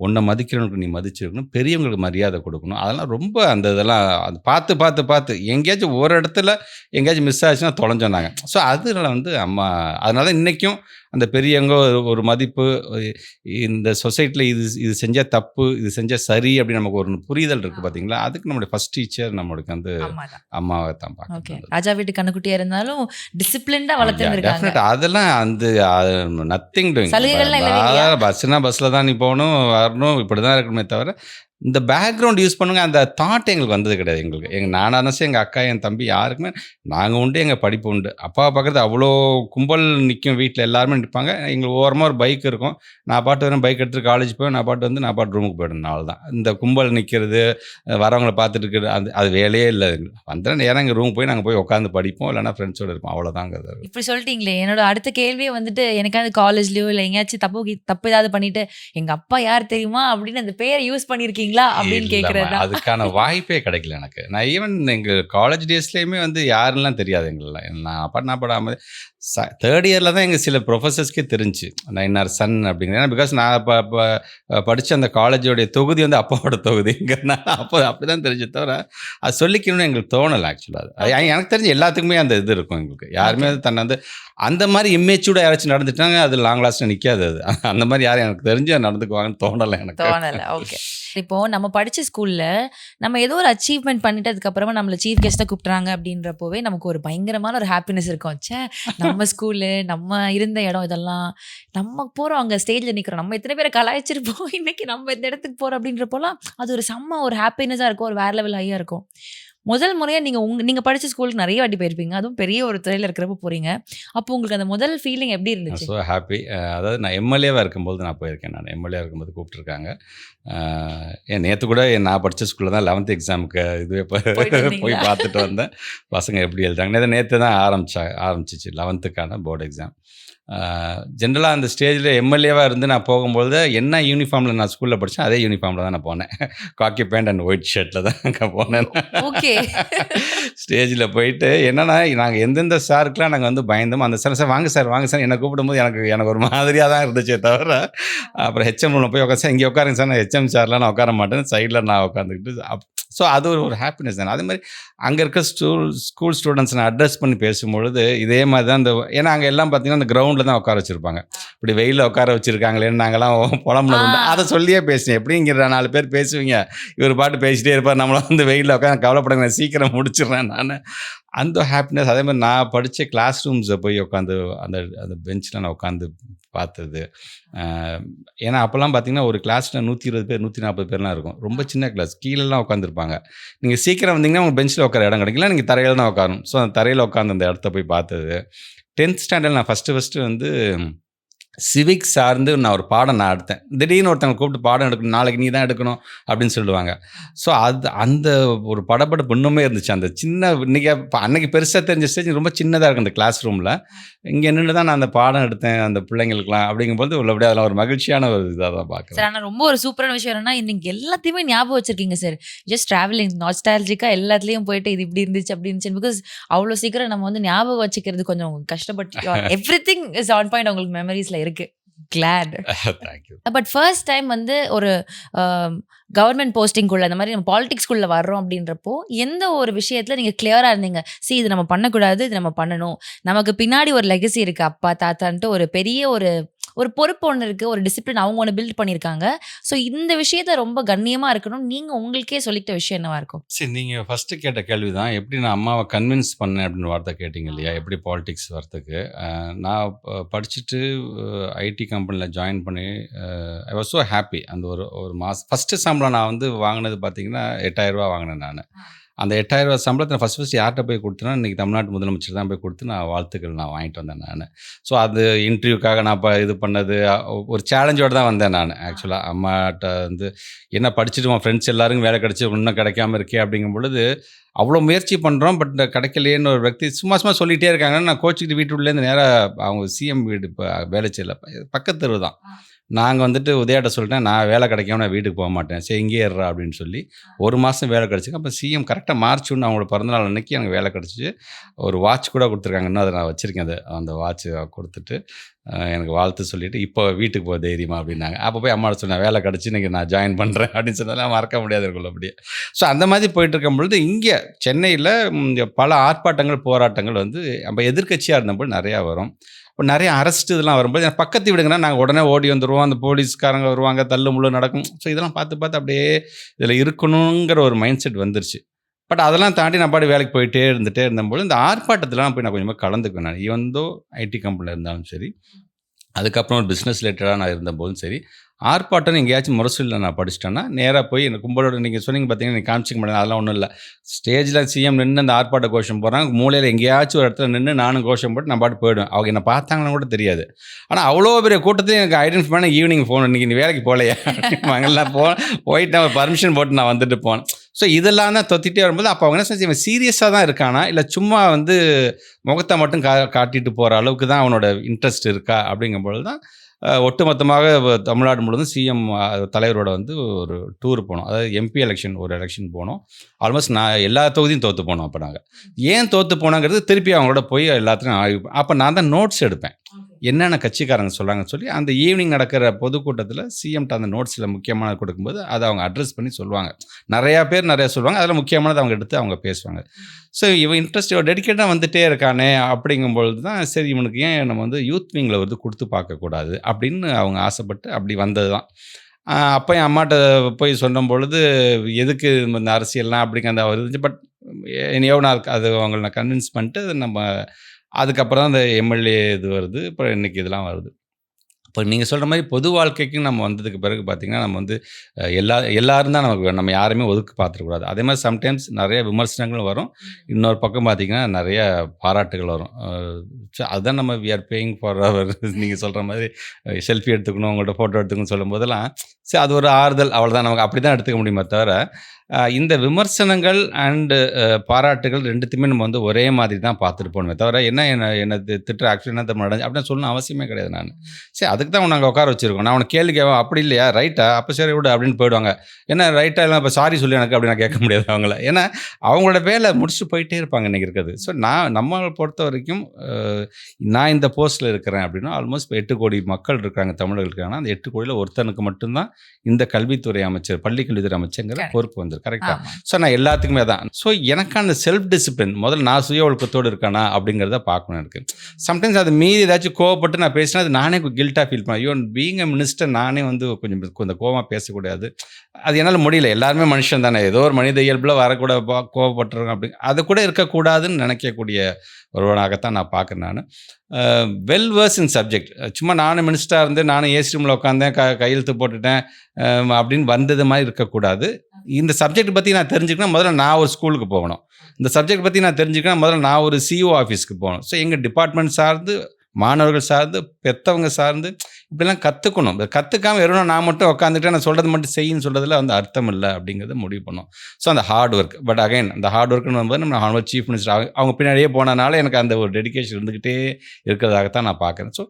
உன்னை மதிக்கிறவனுக்கு நீ மதிச்சிருக்கணும், பெரியவங்களுக்கு மரியாதை கொடுக்கணும். அதெல்லாம் ரொம்ப அந்த இதெல்லாம் அது பார்த்து எங்கேயாச்சும் ஒரு இடத்துல எங்கேயாச்சும் மிஸ் ஆச்சுன்னா தொலைஞ்சோன்னாங்க. ஸோ அதில் வந்து அம்மா அதனால இன்றைக்கும் அந்த பெரியவங்க ஒரு மதிப்பு, இந்த சொசைட்டியில் இது செஞ்சால் தப்பு, இது செஞ்சால் சரி அப்படின்னு நமக்கு ஒரு புரிதல் இருக்குது பார்த்தீங்களா. அதுக்கு நம்மளுடைய ஃபர்ஸ்ட் டீச்சர் நம்மளுக்கு வந்து அம்மாவை தான் பார்க்கணும். ராஜா வீட்டு கண்ணுக்குட்டியா இருந்தாலும் டிசிப்ளின்டாக வளர்த்துருக்காங்க. அதெல்லாம் அந்த நத்திங் டூயிங். பஸ்ஸுனா பஸ்ஸில் தான் நீ போகணும் வரணும் இப்படி தான் இருக்கணுமே தவிர இந்த பேக்ரவுண்ட் யூஸ் பண்ணுங்க அந்த தாட் எங்களுக்கு வந்தது கிடையாது. எங்களுக்கு நானான எங்கள் அக்கா என் தம்பி யாருக்குமே நாங்கள் உண்டு, எங்கள் படிப்பு உண்டு. அப்பாவை பார்க்குறது அவ்வளோ கும்பல் நிற்கும், வீட்டில் எல்லாருமே நிற்பாங்க. எங்களுக்கு ஓரமாக ஒரு பைக் இருக்கும், நான் பாட்டு வரேன் பைக் எடுத்துகிட்டு காலேஜ் போய் நான் பாட்டு ரூமுக்கு போய்டும். நாள் தான் இந்த கும்பல் நிற்கிறது வரவங்களை பார்த்துட்டு இருக்கிறது அது வேலையே இல்லை. வந்த நேரம் எங்கள் ரூம் போய் நாங்கள் போய் உட்காந்து படிப்போம், இல்லைனா ஃப்ரெண்ட்ஸோடு இருப்போம், அவ்வளோதாங்க. இப்படி சொல்லிட்டீங்களே, என்னோட அடுத்த கேள்வியே வந்துட்டு எனக்காவது காலேஜ்லேயோ இல்லை எங்கேயாச்சும் தப்பு ஏதாவது பண்ணிட்டு எங்கள் அப்பா யார் தெரியுமா அப்படின்னு அந்த பேரை யூஸ் பண்ணியிருக்கீங்க அப்படின்னு கேக்குறது. அதுக்கான வாய்ப்பே கிடைக்கல எனக்கு. நான் ஈவன் எங்க காலேஜ் டேஸ்லயுமே வந்து யாருலாம் தெரியாது எங்களெல்லாம். நான் படாம தேர்ட் இயரில் தான் எங்கள் சில ப்ரொஃபஸர்ஸ்க்கே தெரிஞ்சு நான் இன்னார் சன் அப்படிங்கிறது. ஏன்னா பிகாஸ் நான் படித்த அந்த காலேஜோடைய தொகுதி வந்து அப்பாவோட தொகுதிங்கிறனால அப்போ அப்படி தான் தெரிஞ்சு தவிர அது சொல்லிக்கணும்னு எங்களுக்கு தோணலை. ஆக்சுவலாக அது எனக்கு தெரிஞ்சு எல்லாத்துக்குமே அந்த இது இருக்கும். எங்களுக்கு யாருமே தன்னை வந்து அந்த மாதிரி இம்மேச்சூர்டாக யாராச்சும் நடந்துட்டாங்க அது லாங் லாஸ்ட்டாக நிற்காது. அது அந்த மாதிரி யாரும் எனக்கு தெரிஞ்சு நடந்துக்குவாங்கன்னு தோணலை எனக்கு. ஓகே. இப்போ நம்ம படித்த ஸ்கூலில் நம்ம ஏதோ ஒரு அச்சீவ்மெண்ட் பண்ணிட்டு அதுக்கப்புறமா நம்மளை சீஃப் கெஸ்ட்டாக கூப்பிட்றாங்க அப்படின்றப்போவே நமக்கு ஒரு பயங்கரமான ஒரு ஹாப்பினஸ் இருக்கும். சே நம்ம ஸ்கூலு நம்ம இருந்த இடம் இதெல்லாம் நம்ம போகிறோம், அங்கே ஸ்டேஜில் நிற்கிறோம், நம்ம எத்தனை பேரை கலாய்ச்சிருப்போம், இன்னைக்கு நம்ம இந்த இடத்துக்கு போகிறோம் அப்படின்றப்போலாம் அது ஒரு செம்ம ஒரு ஹாப்பினஸாக இருக்கும், ஒரு வேற லெவல் ஹையாக இருக்கும். முதல் முறையாக நீங்கள் படித்த ஸ்கூலுக்கு நிறைய வாட்டி போயிருப்பீங்க, அதுவும் பெரிய ஒரு துறையில் இருக்கிறப்ப போகிறீங்க. அப்போ உங்களுக்கு அந்த முதல் ஃபீலிங் எப்படி இருந்துச்சு? So happy. அதாவது நான் எம்எல்ஏவாக இருக்கும்போது நான் போயிருக்கேன். நான் எம்எல்ஏவாக இருக்கும்போது கூப்பிட்டுருக்காங்க. நேற்று கூட நான் படித்த ஸ்கூலில் தான் 11th எக்ஸாமுக்கு இதுவே போய் பார்த்துட்டு வந்தேன். பசங்க எப்படி எழுதுறாங்க. நேற்று தான் ஆரம்பிச்சிச்சு 11th போர்டு எக்ஸாம். ஜென்ரலாக அந்த ஸ்டேஜில் எம்எல்ஏவாக இருந்து நான் போகும்போது என்ன யூனிஃபார்மில் நான் ஸ்கூலில் படித்தேன் அதே யூனிஃபார்மில் தான் நான் போனேன். காக்கி பேண்ட் அண்ட் ஒயிட் ஷர்ட்டில் தான் அங்கே போனேன். ஓகே. ஸ்டேஜில் போயிட்டு என்னென்னா நாங்கள் எந்தெந்த சாருக்கெலாம் நாங்கள் வந்து பயந்தோம். அந்த சார் வாங்க சார் என்னை கூப்பிடும்போது எனக்கு ஒரு மாதிரியாக தான் இருந்துச்சே தவிர அப்புறம் ஹெச்எம் ரூமில் போய் உட்காந்து இங்கே உட்காருங்க சார், நான் ஹெச்எம் சார்லாம் நான் உட்கார மாட்டேன், சைடில் நான் உட்காந்துக்கிட்டு ஸோ அது ஒரு ஹாப்பினஸ் தானே. அதே மாதிரி அங்கே இருக்க ஸ்கூல் ஸ்டூடெண்ட்ஸ் நான் அட்ரஸ் பண்ணி பேசும்பொழுது இதே மாதிரி தான் ஏன்னா அங்கே எல்லாம் பார்த்தீங்கன்னா அந்த கிரவுண்டில் தான் உட்கார வச்சுருப்பாங்க. இப்படி வெயிலில் உட்கார வச்சுருக்காங்களேன்னு நாங்கள்லாம் புலம்புனது. அதை சொல்லியே பேசினேன். எப்படிங்கிற 4 பேர் பேசுவீங்க, இவர் பாட்டு பேசிகிட்டே இருப்பார், நம்மளை வந்து வெயிலில் உட்காந்து கவலைப்படுங்க, நான் சீக்கிரம் முடிச்சிடுறேன் நான். அந்த ஹாப்பினஸ். அதே மாதிரி நான் படித்த கிளாஸ் ரூம்ஸை போய் உட்காந்து அந்த பெஞ்சில் நான் உட்காந்து பார்த்தது. ஏன்னா அப்போல்லாம் பார்த்தீங்கன்னா ஒரு கிளாஸில் 120 பேர் 140 பேர்லாம் இருக்கும். ரொம்ப சின்ன கிளாஸ், கீழெல்லாம் உட்காந்துருப்பாங்க. நீங்கள் சீக்கிரம் வந்தீங்கன்னா உங்கள் பெஞ்சில் உட்கார இடம் கிடைக்கல, நீங்கள் தரையில் தான் உட்காரணும். ஸோ அந்த தரையில் உட்காந்து அந்த இடத்த போய் பார்த்தது. 10th ஸ்டாண்டர்ட் நான் ஃபஸ்ட்டு வந்து சிவிக்ஸ் சார்ந்து நான் ஒரு பாடம் எடுத்தேன். திடீர்னு ஒருத்தவங்க கூப்பிட்டு பாடம் எடுக்கணும், நாளைக்கு நீ தான் எடுக்கணும் அப்படின்னு சொல்லுவாங்க. ஸோ அந்த ஒரு படப்படப்பு இன்னுமே இருந்துச்சு. அந்த சின்ன அன்னைக்கு பெருசாக தெரிஞ்ச ஸ்டேஜ் ரொம்ப சின்னதாக இருக்கும் அந்த கிளாஸ் ரூமில். இங்கே நின்று தான் நான் அந்த பாடம் எடுத்தேன் அந்த பிள்ளைங்களுக்குலாம். அப்படிங்கும்போது உள்ளபடியே அதெல்லாம் ஒரு மகிழ்ச்சியான ஒரு இதாக தான் பார்க்குறேன். சார் ஆனால் ரொம்ப ஒரு சூப்பரான விஷயம் என்னன்னா இன்னைக்கு எல்லாத்தையுமே ஞாபகம் வச்சிருக்கீங்க சார். ஜஸ்ட் ட்ராவலிங் நாஸ்டாலஜிக்காக எல்லாத்துலேயும் போயிட்டு இது இப்படி இருந்துச்சு அப்படி இருந்துச்சு. பிகாஸ் அவ்வளோ சீக்கிரம் நம்ம வந்து ஞாபகம் வச்சுக்கிறது கொஞ்சம் கஷ்டப்பட்டு everything is on point உங்களுக்கு மெமரிஸில் இருக்கு. Glad. Thank you. But first time வந்து ஒரு கவர்மெண்ட் போஸ்டிங்குள்ள அந்த மாதிரி நம்ம பாலிடிக்ஸ்குள்ளே வர்றோம் அப்படின்றப்போ எந்த ஒரு விஷயத்தில் நீங்கள் கிளியராக இருந்தீங்க, இது நம்ம பண்ணக்கூடாது, இது நம்ம பண்ணணும், நமக்கு பின்னாடி ஒரு லெகசி இருக்குது, அப்பா தாத்தான்ட்டு ஒரு பெரிய ஒரு பொறுப்பு ஒன்று இருக்குது, ஒரு டிசிப்ளின் அவங்க ஒன்று பில்ட் பண்ணியிருக்காங்க. ஸோ இந்த விஷயத்த ரொம்ப கண்ணியமாக இருக்கணும் நீங்கள் உங்களுக்கே சொல்லிக்கிட்ட விஷயம் என்னவா இருக்கும்? சரி, நீங்கள் ஃபஸ்ட்டு கேட்ட கேள்வி தான் எப்படி நான் அம்மாவை கன்வின்ஸ் பண்ணேன் அப்படின்னு வார்த்தை கேட்டிங்க இல்லையா, எப்படி பாலிடிக்ஸ் வரத்துக்கு. நான் படிச்சுட்டு ஐடி கம்பெனியில் ஜாயின் பண்ணி ஐ வாஸ் ஸோ ஹாப்பி. அந்த ஒரு மாதம் ஃபஸ்ட்டு சம்பளம் நான் வந்து வாங்கினது பார்த்தீங்கன்னா 8,000 ரூபா வாங்கினேன் நான். அந்த 8,000 ரூபா சம்பளத்தை நான் ஃபஸ்ட் யார்கிட்ட போய் கொடுத்தேன்னா, இன்றைக்கி தமிழ்நாட்டு முதலமைச்சர் தான் போய் கொடுத்து நான் வாழ்த்துக்கள் நான் வாங்கிட்டு வந்தேன் நான். ஸோ அது இன்டர்வியூக்காக நான் இது பண்ணது ஒரு சேலஞ்சோடு தான் வந்தேன் நான். ஆக்சுவலாக அம்மாட்ட வந்து என்ன படிச்சுட்டு உன் ஃப்ரெண்ட்ஸ் எல்லாருக்கும் வேலை கிடச்சி இன்னும் கிடைக்காம இருக்கே அப்படிங்கும் பொழுது அவ்வளோ முயற்சி பண்ணுறோம், பட் கிடைக்கலையேன்னு ஒரு व्यक्ति சும்மா சொல்லிகிட்டே இருக்காங்க. நான் கோச்சிக்கிட்டு வீட்டுலேருந்து நேராக அவங்க சிஎம் வீடு இப்போ வேலைச்சேரியில் பக்கத்து தெரு தான். நாங்கள் வந்துட்டு உதயாட்ட சொல்லிட்டேன், நான் வேலை கிடைக்காம நான் வீட்டுக்கு போக மாட்டேன், சரி இங்கே ஏறுறா அப்படின்னு சொல்லி 1 மாதம் வேலை கிடச்சிங்க. அப்போ சிஎம் கரெக்டாக மார்ச் 1 அவங்களோட பிறந்தநாள் அன்றைக்கி எனக்கு வேலை கிடச்சிச்சு. ஒரு வாட்ச் கூட கொடுத்துருக்காங்க, இன்னும் அதை நான் வச்சுருக்கேன். அந்த வாட்ச் கொடுத்துட்டு எனக்கு வாழ்த்து சொல்லிவிட்டு இப்போ வீட்டுக்கு போக தைரியமா அப்படின்னாங்க. அப்போ போய் அம்மாட்ட சொன்னேன், வேலை கிடச்சி இன்றைக்கி நான் ஜாயின் பண்ணுறேன் அப்படின்னு சொன்னாலும் மறக்க முடியாது இருக்குள்ள அப்படியே. ஸோ அந்த மாதிரி போயிட்டு இருக்கும் பொழுது இங்கே சென்னையில் பல ஆர்ப்பாட்டங்கள் போராட்டங்கள் வந்து நம்ம எதிர்க்கட்சியாக இருந்தபோது நிறையா வரும். இப்போ நிறைய அரெஸ்ட் இதெல்லாம் வரும்போது பக்கத்து வீடுங்கன்னா நாங்கள் உடனே ஓடி வந்துடுவோம், அந்த போலீஸ்காரங்க வருவாங்க, தள்ளு முள்ளு நடக்கும். ஸோ இதெல்லாம் பார்த்து அப்படியே இதில் இருக்கணுங்கிற ஒரு மைண்ட் செட் வந்துருச்சு. பட் அதெல்லாம் தாண்டி நான் பாட்டு வேலைக்கு போயிட்டே இருந்தபோது இந்த ஆர்ப்பாட்டத்திலாம் போய் நான் கொஞ்சமாக கலந்துக்குவேன். நான் ஈவந்தோ ஐடி கம்பெனியில் இருந்தாலும் சரி, அதுக்கப்புறம் ஒரு பிஸ்னஸ் ரிலேட்டடாக நான் இருந்தபோதும் சரி, ஆர்ப்பாட்டம் எங்கேயாச்சும் முரசொலியில் நான் படிச்சிட்டேன்னா நேராக போய் எனக்கு கும்பலோட நீங்கள் சொன்னீங்க பார்த்தீங்கன்னா நீங்கள் காமிச்சிக்க மாட்டேங்க, அதெல்லாம் ஒன்றும் இல்லை. ஸ்டேஜில் சிஎம் நின்று அந்த ஆர்ப்பாட்ட கோஷம் போடுறாங்க, மூலையில் எங்கேயாச்சும் ஒரு இடத்துல நின்று நானும் கோஷம் போட்டு நான் பாட்டு போயிடுவேன். அவங்க என்னை பார்த்தாங்கன்னு கூட தெரியாது. ஆனால் அவ்வளோ பெரிய கூட்டத்தையும் எனக்கு ஐடென்டிஃபை பண்ண ஈவினிங் ஃபோன், இன்றைக்கி நீ வேலைக்கு போகலையா வாங்கலாம் போயிட்டு நான் பர்மிஷன் போட்டு நான் வந்துட்டு போனேன். ஸோ இதெல்லாம் தான் தொத்திட்டே வரும்போது அப்போ அவங்க என்ன செஞ்சு இவன் சீரியஸாக தான் இருக்கானா இல்லை சும்மா வந்து முகத்தை மட்டும் காட்டிட்டு போகிற அளவுக்கு தான் அவனோட இன்ட்ரெஸ்ட் இருக்கா அப்படிங்கும்பொழுது தான் ஒட்டுமொத்தமாக தமிழ்நாடு முழுவதும் சிஎம் தலைவரோட வந்து ஒரு டூர் போனோம். அதாவது எம்பி ஒரு எலெக்ஷன் போனோம். ஆல்மோஸ்ட் நான் எல்லா தொகுதியும் தோற்று போனோம். அப்போ நாங்கள் ஏன் தோற்று போனோங்கிறது திருப்பி அவங்களோட போய் எல்லாத்தையும் ஆய்வு. அப்போ நான் தான் நோட்ஸ் எடுப்பேன், என்னென்ன கட்சிக்காரங்க சொல்கிறாங்கன்னு சொல்லி. அந்த ஈவினிங் நடக்கிற பொதுக்கூட்டத்தில் சிஎம்கிட்ட அந்த நோட்ஸில் முக்கியமானது கொடுக்கும்போது அதை அவங்க அட்ரஸ் பண்ணி சொல்லுவாங்க. நிறையா பேர் நிறையா சொல்லுவாங்க, அதில் முக்கியமானது அவங்க எடுத்து அவங்க பேசுவாங்க. ஸோ இவன் இன்ட்ரெஸ்ட் டெடிக்கேட்டாக வந்துகிட்டே இருக்கானே அப்படிங்கும்பொழுது தான் சரி இவனுக்கு ஏன் நம்ம வந்து யூத் விங்கில் வந்து கொடுத்து பார்க்கக்கூடாது அப்படின்னு அவங்க ஆசைப்பட்டு அப்படி வந்தது தான். அப்போ என் அம்மாட்ட போய் சொன்னும் பொழுது எதுக்கு இந்த அரசியல்லாம் அப்படிங்கிற அந்த இருந்துச்சு. பட் என்னையோ நான் அது அவங்களை நான் கன்வின்ஸ் பண்ணிட்டு நம்ம அதுக்கப்புறம் தான் அந்த எம்எல்ஏ இது வருது, அப்புறம் இன்றைக்கி இதெல்லாம் வருது. இப்போ நீங்கள் சொல்கிற மாதிரி பொது வாழ்க்கைக்கு நம்ம வந்ததுக்கு பிறகு பார்த்திங்கன்னா நம்ம வந்து எல்லாரும் தான் நமக்கு நம்ம யாருமே ஒதுக்கு பார்த்துருக்கூடாது. அதே மாதிரி சம்டைம்ஸ் நிறைய விமர்சனங்களும் வரும், இன்னொரு பக்கம் பார்த்திங்கன்னா நிறைய பாராட்டுகள் வரும். அதுதான் நம்ம we are paying for our நீங்கள் சொல்கிற மாதிரி செல்ஃபி எடுத்துக்கணும், உங்கள்கிட்ட ஃபோட்டோ எடுத்துக்கணும்னு சொல்லும் போதெல்லாம் சரி அது ஒரு ஆறுதல், அவ்வளோதான். நமக்கு அப்படி தான் எடுத்துக்க முடியுமே தவிர இந்த விமர்சனங்கள் அண்டு பாராட்டுகள் ரெண்டுத்தையுமே நம்ம வந்து ஒரே மாதிரி தான் பார்த்துட்டு போகணுமே தவிர என்ன திட்டுற ஆக்சுவலி என்ன தப்பு நடந்துச்சு அப்படின்னு சொல்லணும் அவசியமே கிடையாது. நான் சரி அதுக்கு தான் நாங்கள் உட்கார வச்சுருக்கோம். நான் உனக்கு கேள்வி கேட்பேன், அப்படி இல்லையா ரைட்டா, அப்போ சரி விடு அப்படின்னு போயிடுவாங்க. ஏன்னா ரைட்டாக இல்லை இப்போ சாரி சொல்லி எனக்கு அப்படி நான் கேட்க முடியாது அவங்கள. ஏன்னா அவங்களோட வேலை முடிச்சுட்டு போயிட்டே இருப்பாங்க இன்றைக்கி இருக்கிறது. ஸோ நம்மளை பொறுத்த வரைக்கும் நான் இந்த போஸ்ட்டில் இருக்கிறேன் அப்படின்னா ஆல்மோஸ்ட் 8 கோடி மக்கள் இருக்காங்க, தமிழர்கள் இருக்காங்கன்னா அந்த 8 கோடியில் ஒருத்தனுக்கு மட்டும்தான் இந்த கல்வித்துறை அமைச்சர், பள்ளிக்கல்வித்துறை அமைச்சருங்கிற பொறுப்பு வந்து கரெக்டாக. ஸோ நான் எல்லாத்துக்குமே தான். ஸோ எனக்கான செல்ஃப் டிசிப்ளின் முதல்ல நான் சுய ஒழுக்கத்தோடு இருக்கானா அப்படிங்கிறத பார்க்கணும். எனக்கு சம்டைம்ஸ் அது மீறி ஏதாச்சும் கோவப்பட்டு நான் பேசினா அது நானே கில்ட்டாக ஃபீல் பண்ணேன். ஐயோ பீயிங் எ மினிஸ்டர் நானே வந்து கொஞ்சம் கோவமாக பேசக்கூடாது, அது என்னால் முடியல. எல்லாருமே மனுஷன் தானே, ஏதோ ஒரு மனித இயல்பில் வரக்கூட கோவப்பட்டுருக்கோம் அப்படி அது கூட இருக்கக்கூடாதுன்னு நினைக்கக்கூடிய ஒருவனாகத்தான் நான் பார்க்குறேன். நான் வெல் வேர்ஸ் இன் சப்ஜெக்ட். சும்மா நானும் மினிஸ்டராக இருந்து நானும் ஏசி ரூமில் உட்காந்தேன், கையெழுத்து போட்டுட்டேன் அப்படின்னு வந்தது மாதிரி இருக்கக்கூடாது. இந்த சப்ஜெக்ட் பற்றி நான் தெரிஞ்சுக்கணும், முதல்ல நான் ஒரு ஸ்கூலுக்கு போகணும். இந்த சப்ஜெக்ட் பற்றி நான் தெரிஞ்சுக்கணும், முதல்ல நான் ஒரு சிஓ ஆஃபீஸ்க்கு போகணும். ஸோ எங்கள் டிபார்ட்மெண்ட் சார்ந்து, மாணவர்கள் சார்ந்து, பெற்றவங்க சார்ந்து இப்படிலாம் கற்றுக்கணும். கற்றுக்காமல் வெறும் நான் மட்டும் உட்காந்துட்டு நான் சொல்கிறது மட்டும் செய்யுன்னு சொல்கிறதுல வந்து அர்த்தம் இல்லை அப்படிங்கிறத முடிவு பண்ணோம். ஸோ அந்த ஹார்ட் ஒர்க். பட் அகைன் அந்த ஹார்ட் ஒர்க்குன்னு வரும்போது நம்ம சீஃப் மினிஸ்டர் அவங்க பின்னாடியே போனனால எனக்கு அந்த ஒரு டெடிகேஷன் இருந்துக்கிட்டே இருக்கிறதாகத்தான் நான் பார்க்குறேன். ஸோ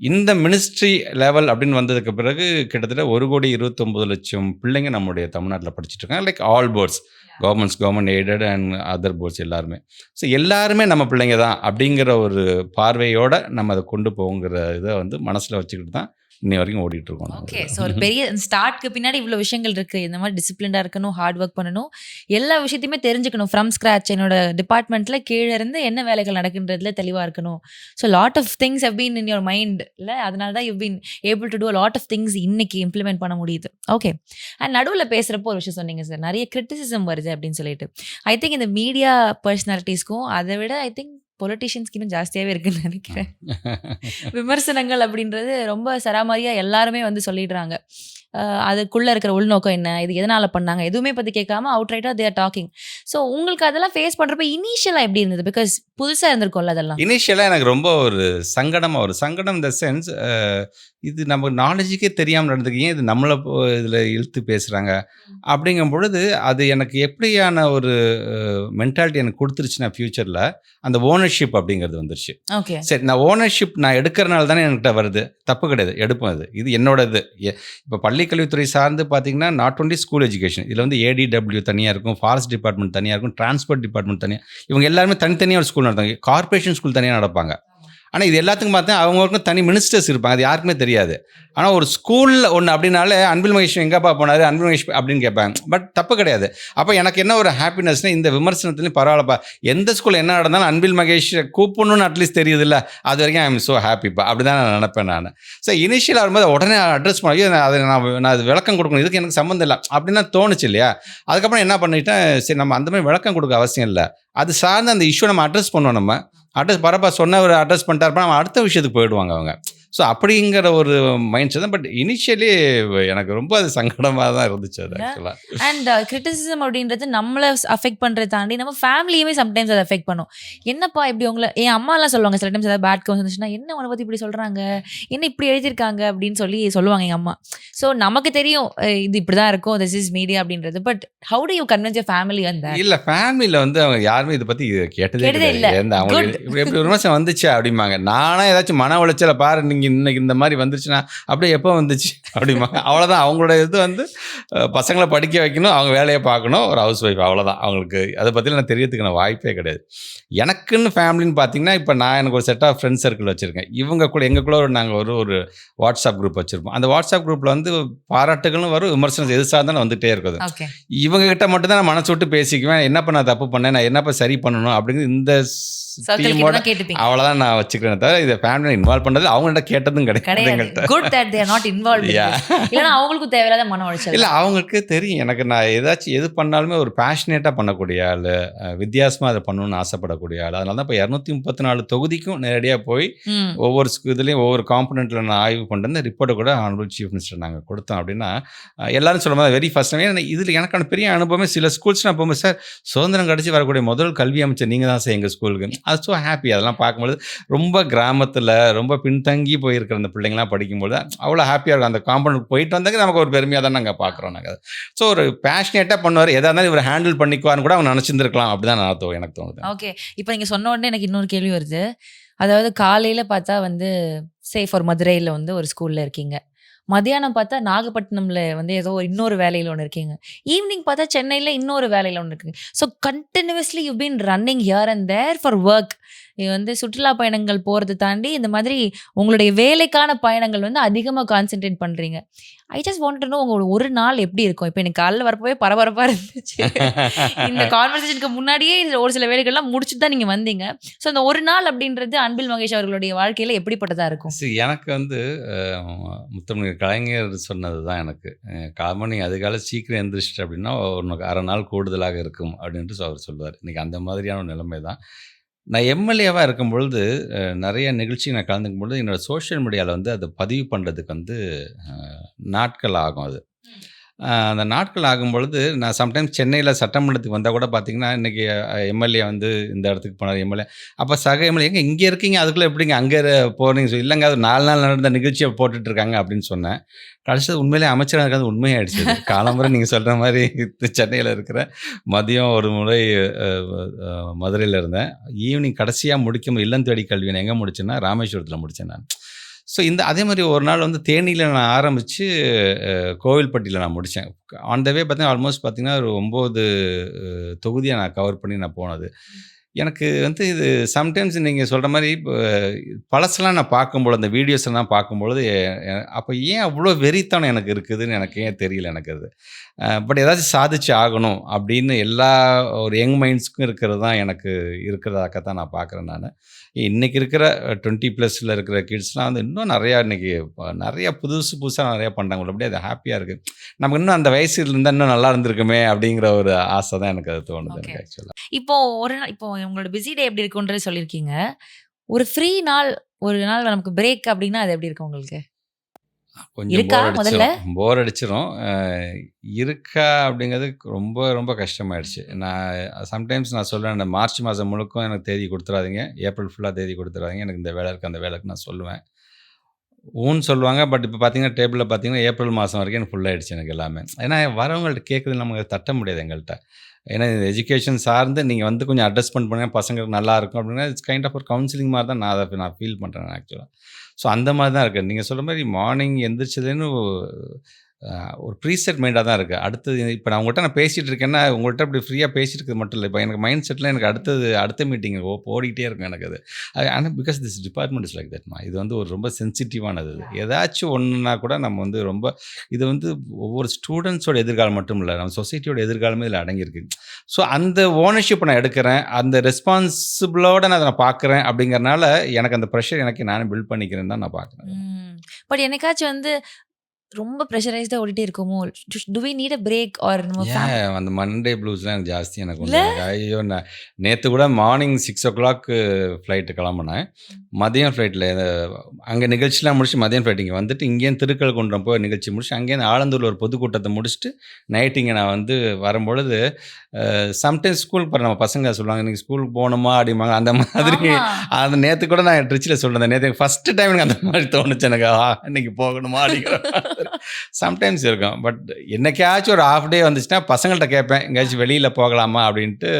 இந்த மினிஸ்ட்ரி லெவல் அப்படின்னு வந்ததுக்கு பிறகு கிட்டத்தட்ட 1,29,00,000 பிள்ளைங்க நம்முடைய தமிழ்நாட்டில் படிச்சுட்டு இருக்காங்க. Like all boards, government aided and other boards எல்லாருமே. ஸோ எல்லாருமே நம்ம பிள்ளைங்க தான் அப்படிங்கிற ஒரு பார்வையோடு நம்ம அதை கொண்டு போங்கிற இதை வந்து மனசில் வச்சுக்கிட்டு தான் இன்னை வரைக்கும் ஓடிட்டு இருக்கோம். ஓகே. ஸோ ஒரு பெரிய ஸ்டார்ட்க்கு பின்னாடி இவ்வளோ விஷயங்கள் இருக்குது. இந்த மாதிரி டிசிப்ளின்டாக இருக்கணும், ஹார்ட் ஒர்க் பண்ணணும், எல்லா விஷயத்தையுமே தெரிஞ்சுக்கணும் ஃப்ரம் ஸ்க்ராச். என்னோட டிபார்ட்மெண்ட்டில் கீழே இருந்து என்ன வேலைகள் நடக்குன்றதுல தெளிவாக இருக்கணும். So lot of things have been in your மைண்டில். அதனால தான் you been able to do lot of things இன்னைக்கு இம்ப்ளிமெண்ட் பண்ண முடியுது. ஓகே. அண்ட் நடுவில் பேசுகிறப்போ ஒரு விஷயம் சொன்னீங்க சார், நிறைய கிரிட்டிசிசம் வருது அப்படின்னு சொல்லிட்டு. ஐ திங்க் இந்த மீடியா பர்சனாலிட்டிஸ்க்கும் அதை விட ஐ திங்க் பொலிட்டிஷியன்ஸ்க்கு இன்னும் ஜாஸ்தியாகவே இருக்குன்னு நினைக்கிறேன். விமர்சனங்கள் அப்படின்றது ரொம்ப சராமாரியாக எல்லாருமே வந்து சொல்லிடுறாங்க. அதுக்குள்ளே இருக்கிற உள்நோக்கம் என்ன, இது எதனால் பண்ணாங்க, எதுவுமே பற்றி கேட்காம அவுட்ரைட்டாக தேர் டாக்கிங். ஸோ உங்களுக்கு அதெல்லாம் ஃபேஸ் பண்ணுறப்ப இனிஷியலாக எப்படி இருந்தது? பிகாஸ் புதுசாக இருந்திருக்கும்ல அதெல்லாம். இனிஷியலாக எனக்கு ரொம்ப ஒரு சங்கடம் இந்த சென்ஸ், இது நம்ம நாலேஜுக்கே தெரியாமல் நடந்துக்கு, ஏன் இது நம்மளை இதில் இழுத்து பேசுகிறாங்க அப்படிங்கும் பொழுது அது எனக்கு எப்படியான ஒரு மென்டாலிட்டி எனக்கு கொடுத்துருச்சுன்னா ஃப்யூச்சரில் அந்த ஓனர்ஷிப் அப்படிங்கிறது வந்துருச்சு. ஓகே. சரி, நான் ஓனர்ஷிப் நான் எடுக்கிறனால தானே என்கிட்ட வருது, தப்பு கிடையாது, எடுப்போம், இது என்னோட இது. இப்போ பள்ளிக்கல்வித்துறை சார்ந்து பார்த்தீங்கன்னா நாட் ஒன்லி ஸ்கூல் எஜுகேஷன், இதில் வந்து ADW தனியாக இருக்கும், ஃபாரஸ்ட் டிபார்ட்மெண்ட் தனியாக இருக்கும், டிரான்ஸ்போர்ட் டிபார்ட்மெண்ட் தனியாக, இவங்க எல்லாருமே தனித்தனியாக ஒரு ஸ்கூல் நடத்தாங்க, கார்பரேஷன் ஸ்கூல் தனியாக நடப்பாங்க. ஆனால் இது எல்லாத்துக்கும் பார்த்தா அவங்களுக்கும் தனி மினிஸ்டர்ஸ் இருப்பாங்க, அது யாருக்குமே தெரியாது. ஆனால் ஒரு ஸ்கூலில் ஒன்று அப்படின்னாலே அன்பில் மகேஷ் எங்கேப்பா போனார், அன்பில் மகேஷ் அப்படின்னு கேட்பாங்க. பட் தப்பு கிடையாது. அப்போ எனக்கு என்ன ஒரு ஹாப்பினஸ்னால் இந்த விமர்சனத்துலேயும் பரவாயில்லப்பா, எந்த ஸ்கூலில் என்ன நடந்தாலும் அன்பில் மகேஷ் கூப்பிடணும்னு அட்லீஸ்ட் தெரியுது இல்லை, அது வரைக்கும் ஐ எம் ஸோ ஹாப்பிப்பா, அப்படி தான் நான் நினைப்பேன் நான். ஸோ இனிஷியலாக வரும்போது உடனே அட்ரஸ் பண்ணி அதை நான் அது விளக்கம் கொடுக்கணும், இதுக்கு எனக்கு சம்மந்தம் இல்லை அப்படின்னா தோணுச்சு இல்லையா. அதுக்கப்புறம் என்ன பண்ணிட்டேன், சரி நம்ம அந்த மாதிரி விளக்கம் கொடுக்க அவசியம் இல்லை, அது சார்ந்து அந்த இஷ்யூ நம்ம அட்ரஸ் பண்ணுவோம். நம்ம அட்ரஸ் பரப்பா சொன்ன ஒரு அட்ரஸ் பண்ணிட்டாருப்பா, நம்ம அடுத்த விஷயத்துக்கு போயிடுவாங்க அவங்க. ஸோ அப்படிங்கிற ஒரு மைண்ட் செட் தான். பட் இனிஷியலி எனக்கு ரொம்ப அது சங்கடமாக தான் இருந்துச்சு அது ஆக்சுவலாக. அண்ட் கிரிட்டிசிசம் அப்படின்றது நம்மளை அஃபெக்ட் பண்ணுறதை தாண்டி நம்ம ஃபேமிலியுமே சம்டைம்ஸ் அதை அஃபெக்ட் பண்ணும். என்னப்பா இப்படி உங்களை என் அம்மாலாம் சொல்லுவாங்க சில டைம்ஸ் ஏதாவது பேட் கவுன்ஸ் வந்துச்சுன்னா, என்ன உன்னை பற்றி இப்படி சொல்கிறாங்க, என்ன இப்படி எழுதியிருக்காங்க அப்படின்னு சொல்லுவாங்க எங்கள் அம்மா. ஸோ நமக்கு தெரியும் இது இப்படி தான் இருக்கும், திஸ் இஸ் மீடியா அப்படின்றது. But how to you convince your family அந்த? இல்லை, ஃபேமிலியில் வந்து அவங்க யாருமே இதை பற்றி கேட்டதே இல்லை. அவங்களுக்கு இப்படி எப்படி ஒரு மாதம் வந்துச்சு அப்படிம்பாங்க. நானும் ஏதாச்சும் மன உளைச்சலை பாரு, நீங்கள் இன்னைக்கு இந்த மாதிரி வந்துச்சுன்னா அப்படியே எப்போ வந்துச்சு அப்படிம்பாங்க. அவ்வளோதான். அவங்களோட இது வந்து பசங்களை படிக்க வைக்கணும், அவங்க வேலையை பார்க்கணும், ஒரு ஹவுஸ் ஒய்ஃப், அவ்வளோதான். அவங்களுக்கு அதை பற்றி நான் தெரியறதுக்கான வாய்ப்பே கிடையாது. எனக்குன்னு ஃபேமிலின்னு பார்த்தீங்கன்னா, இப்போ எனக்கு ஒரு செட் ஆஃப் ஃப்ரெண்ட்ஸ் சர்க்கிள் வச்சுருக்கேன். இவங்க கூட எங்களுக்குள்ள நாங்கள் ஒரு வாட்ஸ்அப் குரூப் வச்சுருப்போம். அந்த வாட்ஸ்அப் குரூப்பில் வந்து பாராட்டுகளும் வரும், விமர்சனம் எது சார்ந்தாலும் வந்துகிட்டே இருக்குது. இவங்க கிட்ட மட்டும் தான் நான் மனசு விட்டு பேசிக்குவேன், என்னப்பா நான் தப்பு பண்ணேன், நான் என்னப்பா சரி பண்ணணும் அப்படிங்கிறது இந்த டீமோட அவ்வளோதான் நான் வச்சுக்கிறேன். தவிர இதை ஃபேமிலியில் இன்வால்வ் பண்ணுறது அவங்கள்ட்ட கேட்டதும் கிடையாது. இல்லை, அவங்களுக்கு தெரியும் எனக்கு நான் ஏதாச்சும் எது பண்ணாலுமே ஒரு பேஷனேட்டாக பண்ணக்கூடிய ஆள், வித்தியாசமாக அதை பண்ணணும்னு ஆசைப்படக்கூடிய ஆள். அதனால தான் இப்போ 234 தொகுதிக்கும் நேரடியாக போய் ஒவ்வொரு இதுலேயும் ஒவ்வொரு காம்பனண்ட்டில் நான் ஆய்வு பண்ணுறது ரிப்போர்ட்டை கூட ஆனரபிள் சீஃப் மினிஸ்டர் நாங்கள் கொடுத்தோம். அப்படின்னா எல்லாரும் சொல்லும் போது வெரி ஃபர்ஸ்ட் டைம் இதில் எனக்கான பெரிய அனுபவமே, சில ஸ்கூல்ஸ் நான் போகும்போது, சார் சுதந்திரம் கிடச்சி வரக்கூடிய முதல் கல்வி அமைச்சர் நீங்கள் தான் சார் எங்கள் ஸ்கூலுக்கு. அது ஸோ ஹாப்பி. அதெல்லாம் பார்க்கும்போது ரொம்ப கிராமத்தில் ரொம்ப பின்தங்கி போயிருக்கிற அந்த பிள்ளைங்களாம் படிக்கும்போது அவ்வளோ ஹாப்பியாக இருக்கும். அந்த காம்பவுண்ட் போயிட்டு வந்தாங்க நமக்கு ஒரு பெருமையாக தான் நாங்கள் பார்க்குறோம். நாங்கள் ஸோ ஒரு பேஷனேட்டாக பண்ணுவார், எதாக இருந்தாலும் இவர் ஹேண்டில் பண்ணிக்குவான்னு கூட அவங்க நினச்சிருந்துருக்கலாம். அப்படி தான் எனக்கு தோணுது. ஓகே. இப்போ நீங்கள் சொன்ன உடனே எனக்கு இன்னொரு கேள்வி வருது. அதாவது காலையில் பார்த்தா வந்து ஃபார் மதுரையில் வந்து ஒரு ஸ்கூலில் இருக்கீங்க, மதியானம் பார்த்தா நாகப்பட்டினம்ல வந்து ஏதோ இன்னொரு வேலையில் ஒன்று இருக்கீங்க, ஈவினிங் பார்த்தா சென்னையில் இன்னொரு வேலையில் ஒன்று இருக்குங்க. So continuously you been running here and there for work. இது வந்து சுற்றுலா பயணங்கள் போகிறத தாண்டி இந்த மாதிரி உங்களுடைய வேலைக்கான பயணங்கள் வந்து அதிகமாக கான்சென்ட்ரேட் பண்ணுறீங்க. I just want to know உங்களோட ஒரு நாள் எப்படி இருக்கும்? இப்போ எனக்கு காலையில் வரப்போவே பரபரப்பாக இருந்துச்சு. இந்த கான்வர்சேஷனுக்கு முன்னாடியே ஒரு சில வேலைகள்லாம் முடிச்சுட்டு தான் நீங்கள் வந்தீங்க. ஸோ அந்த ஒரு நாள் அப்படின்றது அன்பில் மகேஷ் அவர்களுடைய வாழ்க்கையில் எப்படிப்பட்டதாக இருக்கும்? எனக்கு வந்து முத்தமிழ் கலைஞர் சொன்னது தான் எனக்கு, காமனி அதிகாலை சீக்கிரம் எந்திரிச்சிட்டு அப்படின்னா உனக்கு அரை நாள் கூடுதலாக இருக்கும் அப்படின்ட்டு அவர் சொல்லுவார். இன்றைக்கி அந்த மாதிரியான ஒரு நிலைமை தான். நான் எம்எல்ஏவாக இருக்கும் பொழுது நிறைய நிகழ்ச்சி நான் கலந்துக்கும் பொழுது என்னோடய சோஷியல் மீடியாவில் வந்து அதை பதிவு பண்ணுறதுக்கு வந்து நாட்கள் ஆகும். அது அந்த நாட்கள் ஆகும் பொழுது நான் சம்டைம்ஸ் சென்னையில் சட்டமன்றத்துக்கு வந்தால் கூட பார்த்தீங்கன்னா, இன்றைக்கி எம்எல்ஏ வந்து இந்த இடத்துக்கு போனார் எம்எல்ஏ, அப்போ சக எம்எல்ஏ எங்கே இங்கே இருக்கீங்க, அதுக்குள்ளே எப்படிங்க அங்கே போகிறீங்க, இல்லைங்க அது 4 நாள் நடந்த நிகழ்ச்சியை போட்டுட்ருக்காங்க அப்படின்னு சொன்னேன். கடைசியில் உண்மையிலே அமைச்சராக இருக்கிறது உண்மையாகிடுச்சு. காலம்பரை நீங்கள் சொல்கிற மாதிரி சென்னையில் இருக்கிற, மதியம் ஒரு முறை மதுரையில் இருந்தேன், ஈவினிங் கடைசியாக முடிக்கும் இல்லம் தேடி கல்வி நான் எங்கே முடிச்சேன்னா ராமேஸ்வரத்தில் முடித்தேன் நான். ஸோ அதே மாதிரி ஒரு நாள் வந்து தேனியில் நான் ஆரம்பித்து கோவில்பட்டியில் நான் முடித்தேன். ஆன் த வே பார்த்தீங்கன்னா ஆல்மோஸ்ட் பார்த்தீங்கன்னா ஒரு 9 தொகுதியை நான் கவர் பண்ணி நான் போனது. எனக்கு வந்து இது சம்டைம்ஸ் நீங்கள் சொல்கிற மாதிரி இப்போ பழசெல்லாம் நான் பார்க்கும்பொழுது அந்த வீடியோஸ் எல்லாம் பார்க்கும்பொழுது அப்போ ஏன் அவ்வளோ வெறித்தனம் எனக்கு இருக்குதுன்னு எனக்கு ஏன் தெரியல எனக்கு அது. பட் ஏதாச்சும் சாதிச்சு ஆகணும் அப்படின்னு எல்லா ஒரு யங் மைண்ட்ஸ்க்கும் இருக்கிறது தான் எனக்கு இருக்கிறதாக்கத்தான் நான் பார்க்குறேன் நான். இன்றைக்கி இருக்கிற 20+ இருக்கிற கிட்ஸ்லாம் வந்து இன்னும் நிறையா இன்றைக்கி நிறையா புதுசாக நிறையா பண்ணுறாங்க. அப்படியே அது ஹாப்பியாக இருக்குது. நமக்கு இன்னும் அந்த வயசு இருந்தால் இன்னும் நல்லா இருந்திருக்குமே அப்படிங்கிற ஒரு ஆசை தான் எனக்கு அது தோணுது ஓகே. எனக்கு ஆக்சுவலாக. இப்போ ஒரு நாள் இப்போ உங்களோட பிஸி டே எப்படி இருக்குன்றது சொல்லியிருக்கீங்க. ஒரு ஃப்ரீ நாள், ஒரு நாள் நமக்கு பிரேக் அப்படின்னா அது எப்படி இருக்கும் உங்களுக்கு? கொஞ்சம் இருக்கா முதல்ல? போர் அடிச்சிரும். இருக்கா அப்படிங்கிறது ரொம்ப ரொம்ப கஷ்டமாயிடுச்சு. நான் சம்டைம்ஸ் நான் சொல்லுவேன், இந்த மார்ச் மாதம் முழுக்கும் எனக்கு தேதி கொடுத்துறாதீங்க, ஏப்ரல் ஃபுல்லாக தேதி கொடுத்துறாதீங்க, எனக்கு இந்த வேலை இருக்குது அந்த வேலைக்கு நான் சொல்லுவேன். ஊன்னு சொல்லுவாங்க. பட் இப்போ பார்த்தீங்கன்னா டேபிளில் பார்த்தீங்கன்னா ஏப்ரல் மாதம் வரைக்கும் எனக்கு ஃபுல்லாகிடுச்சு எனக்கு எல்லாமே. ஏன்னா வரவங்கள்ட்ட கேட்குறது நமக்கு தட்ட முடியாது எங்கள்கிட்ட. ஏன்னா இந்த எஜுகேஷன் சார்ந்து நீங்கள் வந்து கொஞ்சம் அட்ஜஸ்ட்மெண்ட் பண்ணுங்கள், பசங்களுக்கு நல்லா இருக்கும் அப்படின்னா இட்ஸ் கைண்ட் ஆஃப் ஒரு கவுன்சிலிங் மாதிரி தான் நான் ஃபீல் பண்ணுறேன் ஆக்சுவலாக. ஸோ அந்த மாதிரி தான் இருக்குது. நீங்கள் சொல்கிற மாதிரி மார்னிங் எந்திரிச்சதுன்னு ஒரு ப்ரீசெட் மைண்டாக தான் இருக்குது. அடுத்தது இப்போ நான் உங்கள்கிட்ட பேசிகிட்டு இருக்கேன்னா உங்கள்கிட்ட இப்படி ஃப்ரீயாக பேசிட்டு இருக்கிறது மட்டும் இல்லை, இப்போ எனக்கு மைண்ட் செட்டில் எனக்கு அடுத்த மீட்டிங் ஓடிக்கிட்டே இருக்கும் எனக்கு அது. ஆனால் because this department is like தட்மா. இது வந்து ஒரு ரொம்ப சென்சிட்டிவானது. ஏதாச்சும் ஒன்றுனா கூட நம்ம வந்து ரொம்ப இது வந்து ஒவ்வொரு ஸ்டூடெண்ட்ஸோட எதிர்காலம் மட்டும் இல்லை, நம்ம சொசைட்டியோட எதிர்காலமே இதில் அடங்கியிருக்கு. ஸோ அந்த ஓனர்ஷிப் நான் எடுக்கிறேன், அந்த ரெஸ்பான்சிபிளோட நான் பார்க்குறேன். அப்படிங்கிறனால எனக்கு அந்த ப்ரெஷர் எனக்கு நானே பில்ட் பண்ணிக்கிறேன்னு தான் நான் பார்க்குறேன். பட் என்னைக்காச்சும் வந்து ரொம்ப ப்ரெஷரைஸ்டா ஓடிட்டே இருக்குமோ? Do we need a break or அந்த மண்டே ப்ளூஸ்லாம் எனக்கு ஜாஸ்தி எனக்கு உண்டு. ஐயோ, நான் நேற்று கூட மார்னிங் 6 o'clock ஃப்ளைட்டு கிளம்புனேன். மதியம் ஃப்ளைட்டில் அங்கே நிகழ்ச்சிலாம் முடிச்சு மதியம் ஃப்ளைட் இங்கே வந்துட்டு இங்கேயும் திருக்கழுக்குன்றம் போய் நிகழ்ச்சி முடிச்சு அங்கேருந்து ஆலந்தூரில் ஒரு பொதுக்கூட்டத்தை முடிச்சுட்டு நைட்டு இங்கே நான் வந்து வரும்பொழுது சம்டைம்ஸ் ஸ்கூலுக்கு போகிற நம்ம பசங்க சொல்லுவாங்க, நீங்கள் ஸ்கூலுக்கு போகணுமா அப்படிம்பாங்க. அந்த மாதிரி அந்த நேற்று கூட நான் ட்ரிச்சில் சொல்கிறேன், நேற்று ஃபஸ்ட்டு டைம் எனக்கு அந்த மாதிரி தோணுச்சு எனக்கு, இன்னைக்கு போகணுமா அப்படிங்கிற சம்டைம்ஸ் இருக்கும். பட் என்னைக்காச்சும் ஒரு ஹாஃப் டே வந்துச்சுன்னா பசங்கள்கிட்ட கேட்பேன், எங்கேயாச்சும் வெளியில் போகலாமா அப்படின்ட்டு.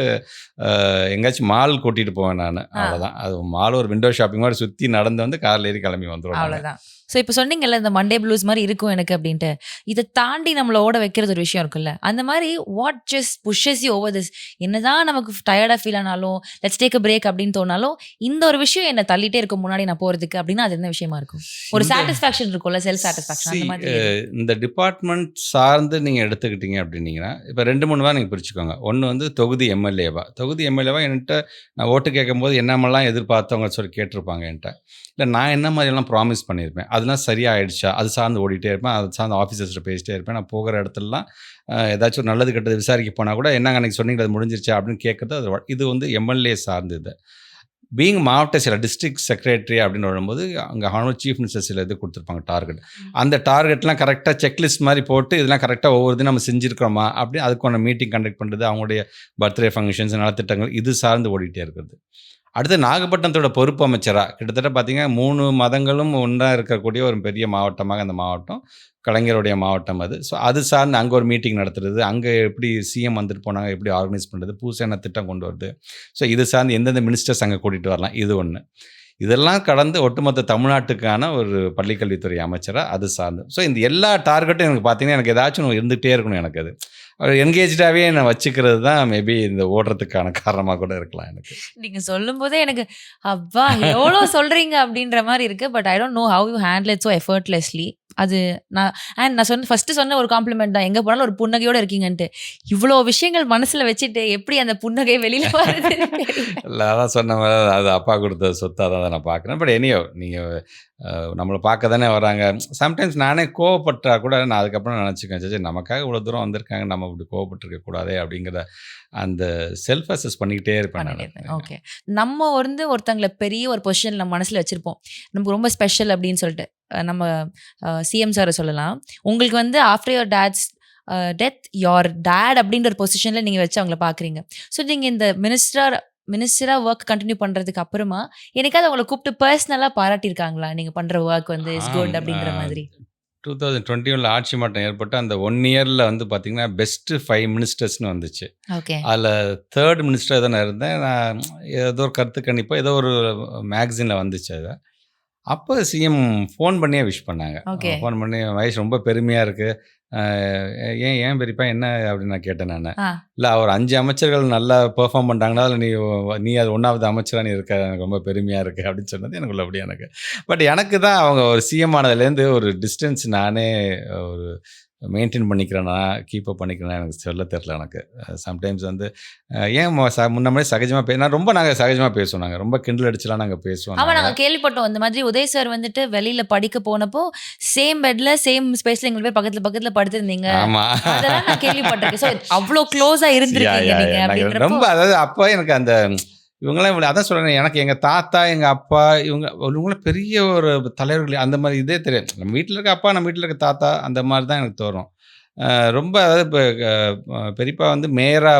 எங்கேயாச்சும் மால் கூட்டிகிட்டு போவேன் நான், அவ்வளோதான். அது மால் ஒரு விண்டோ ஷாப்பிங் மாதிரி சுற்றி நடந்து வந்து காரில் ஏறி கிளம்பி வந்துடுவோம். அவ்வளோதான். ஸோ இப்போ சொன்னீங்கல்ல இந்த மண்டே ப்ளூஸ் மாதிரி இருக்கும் எனக்கு அப்படின்ட்டு, இதை தாண்டி நம்மளை ஓட வைக்கிறது ஒரு விஷயம் இருக்குல்ல, அந்த மாதிரி what just புஷஸ் you over this? என்னதான் நமக்கு டயர்டாக ஃபீல் ஆனாலும் லெட்ஸ் டேக் அ பிரேக் அப்படின்னு தோணாலும் இந்த ஒரு விஷயம் என்னை தள்ளிட்டே இருக்கும் முன்னாடி நான் போகிறதுக்கு அப்படின்னா அது என்ன விஷயமா இருக்கும்? ஒரு சாட்டிஸ்ஃபேக்ஷன் இருக்கும்ல, செல்ஃப் சாட்டிஸ்ஃபேக்ஷன் அந்த மாதிரி. இந்த டிபார்ட்மெண்ட் சார்ந்து நீங்கள் எடுத்துக்கிட்டீங்க அப்படின்னீங்கன்னா இப்போ 2-3 வாரம் நீங்கள் பிரிச்சுக்கோங்க. ஒன்று வந்து தொகுதி எம்எல்ஏவா என்கிட்ட நான் ஓட்டு கேட்கும்போது என்னமெல்லாம் எதிர்பார்த்தவங்க சொல்லி கேட்டிருப்பாங்க என்கிட்ட. இல்லை நான் என்ன மாதிரியெல்லாம் ப்ராமிஸ் பண்ணியிருப்பேன், அதெல்லாம் சரியாயிடுச்சா, அது சார்ந்து ஓடிட்டே இருப்பேன், அது சார்ந்து ஆஃபீஸர்ஸ்ட்டு பேசிட்டே இருப்பேன். நான் போகிற இடத்துலலாம் ஏதாச்சும் நல்லது கெட்டது விசாரிக்க போனால் கூட என்னங்க அன்றைக்கி சொன்னீங்க அது முடிஞ்சிருச்சா அப்படின்னு கேட்குறது. அது இது வந்து எம்எல்ஏ சார்ந்து. இது பீங் மாவட்ட சில டிஸ்ட்ரிக்ட் செக்ரட்டரி அப்படின்னு வரும்போது அங்கே ஹானோ சீஃப் மினிஸ்டர் சில இது கொடுத்துருப்பாங்க டார்கெட். அந்த டார்கெட்லாம் கரெக்டாக செக்லிஸ்ட் மாதிரி போட்டு இதெல்லாம் கரெக்டாக ஒவ்வொரு தினம் நம்ம செஞ்சுருக்கிறோமா அப்படி அதுக்கான மீட்டிங் கண்டக்ட் பண்ணுறது, அவங்களுடைய பர்த்டே ஃபங்க்ஷன்ஸ் நலத்திட்டங்கள் இது சார்ந்து ஓடிட்டே இருக்கிறது. அடுத்து நாகப்பட்டினத்தோட பொறுப்பு அமைச்சராக கிட்டத்தட்ட பார்த்திங்கன்னா 3 மதங்களும் ஒன்றாக இருக்கக்கூடிய ஒரு பெரிய மாவட்டமாக அந்த மாவட்டம் கலைஞருடைய மாவட்டம் அது. ஸோ அது சார்ந்து அங்கே ஒரு மீட்டிங் நடத்துறது, அங்கே எப்படி சிஎம் வந்துட்டு போனாங்க, எப்படி ஆர்கனைஸ் பண்ணுறது, புதுசாக என்ன திட்டம் கொண்டு வருது, ஸோ இது சார்ந்து எந்தெந்த மினிஸ்டர்ஸ் அங்கே கூட்டிகிட்டு வரலாம், இது ஒன்று. இதெல்லாம் கடந்து ஒட்டுமொத்த தமிழ்நாட்டுக்கான ஒரு பள்ளிக்கல்வித்துறை அமைச்சராக அது சார்ந்து. ஸோ இந்த எல்லா டார்கெட்டும் எனக்கு பார்த்திங்கன்னா எனக்கு ஏதாச்சும் இருந்துகிட்டே இருக்கணும். எனக்கு அது என்கேஜாகவே நான் வச்சுக்கிறது தான் மேபி இந்த ஓடுறதுக்கான காரணமாக கூட இருக்கலாம். எனக்கு நீங்கள் சொல்லும் போதே எனக்கு அப்பா எவ்வளோ சொல்கிறீங்க அப்படின்ற மாதிரி இருக்குது. But I don't know how you handle it so effortlessly. அது நான் ஃபஸ்ட்டு சொன்ன ஒரு காம்ப்ளிமெண்ட் தான், எங்கே போனாலும் ஒரு புன்னகையோடு இருக்கீங்கன்ட்டு. இவ்வளோ விஷயங்கள் மனசில் வச்சுட்டு எப்படி அந்த புன்னகை வெளியில் வருது? இல்லை, அதான் சொன்ன மாதிரி அது அப்பா கொடுத்த சொத்தாக தான் நான் பார்க்குறேன். பட் எனியோ நீங்கள் நம்மளை பார்க்க தானே வராங்க. சம்டைம்ஸ் நானே கோவப்பட்டா கூட நான் அதுக்கப்புறம் நினச்சிக்கேன், சரி நமக்காக இவ்வளோ தூரம் வந்திருக்காங்க, நம்ம இப்படி கோவப்பட்டிருக்க கூடாதே அப்படிங்கிற அந்த செல்ஃப் அசஸ் பண்ணிக்கிட்டே இருப்பேன் நான். ஓகே, நம்ம வந்து ஒருத்தங்களை பெரிய ஒரு பொசிஷன் நம்ம மனசில் வச்சுருப்போம், நமக்கு ரொம்ப ஸ்பெஷல் அப்படின்னு சொல்லிட்டு. நம்ம சிஎம் சாரை சொல்லலாம், உங்களுக்கு வந்து after your dates death your date அப்படின்ற ஒரு பொசிஷனில் நீங்கள் வச்சு அவங்கள பார்க்குறீங்க. ஸோ நீங்கள் இந்த மினிஸ்டராக ஒர்க் கண்டினியூ பண்ணுறதுக்கு அப்புறமா எனக்காவது அவங்களை கூப்பிட்டு பர்சனலாக பாராட்டியிருக்காங்களா, நீங்கள் பண்ணுற ஒர்க் வந்து இஸ் குட் அப்படின்ற மாதிரி? 2021 ஆட்சி மாற்றம் ஏற்பட்டு அந்த 1 இயரில் வந்து பார்த்திங்கன்னா பெஸ்ட்டு 5 மினிஸ்டர்ஸ்னு வந்துச்சு. ஓகே, அதில் 3rd மினிஸ்டர் தான் இருந்தேன் நான். ஏதோ ஒரு கருத்து கணிப்போ ஏதோ ஒரு மேக்சினில் வந்துச்சு. அதை அப்போ சிஎம் ஃபோன் பண்ணியே விஷ் பண்ணாங்க. ஃபோன் பண்ணி வயசு ரொம்ப பெருமையாக இருக்குது, ஏன் ஏன் பெரியப்பா என்ன அப்படின்னு நான் கேட்டேன் நான். ஆ. இல்லை அவர் 5 அமைச்சர்கள் நல்லா பெர்ஃபார்ம் பண்ணுறாங்கன்னா அதில் நீ அது 1வது அமைச்சராக நீ இருக்க எனக்கு ரொம்ப பெருமையாக இருக்குது அப்படின்னு சொன்னது எனக்குள்ள அப்படி எனக்கு. பட் எனக்கு தான் அவங்க ஒரு சிஎம் ஆனதுலேருந்து ஒரு டிஸ்டன்ஸ் நானே ஒரு மெயின்டைன் பண்ணிக்கிறேன்னா கீப்பப் பண்ணிக்கிறேன்னா எனக்கு சொல்ல தெரில எனக்கு. சம்டைம்ஸ் வந்து ஏன் முன்ன மாதிரி சகஜமாக நாங்கள் சகஜமாக பேசுவோம், நாங்கள் ரொம்ப கிண்டல் அடிச்சுலாம் நாங்கள் பேசுவோம். ஆமா, நாங்க கேள்விப்பட்டோம் இந்த மாதிரி உதய் சார் வந்துட்டு வெளியில படிக்க போனப்போ சேம் பெட்ல சேம் ஸ்பேஸ்ல எங்க போய் பக்கத்துல படுத்திருந்தீங்க. ஆமா, அதெல்லாம் நான் கேள்விப்பட்டிருக்கேன். ஸோ அவ்வளோ க்ளோஸா இருந்திருக்கீங்க நீங்க அப்படின்றப்போ ரொம்ப அதாவது அப்போ எனக்கு அந்த இவங்களாம் இவ்வளோ அதான் சொல்கிறேன். எனக்கு எங்கள் தாத்தா எங்கள் அப்பா இவங்களாம் பெரிய ஒரு தலைவர்கள் அந்த மாதிரி இதே தெரியும். நம்ம வீட்டில் இருக்க அப்பா நம்ம வீட்டில் இருக்க தாத்தா அந்த மாதிரி தான் எனக்கு தோணும். ரொம்ப அதாவது இப்போ பெரியப்பா வந்து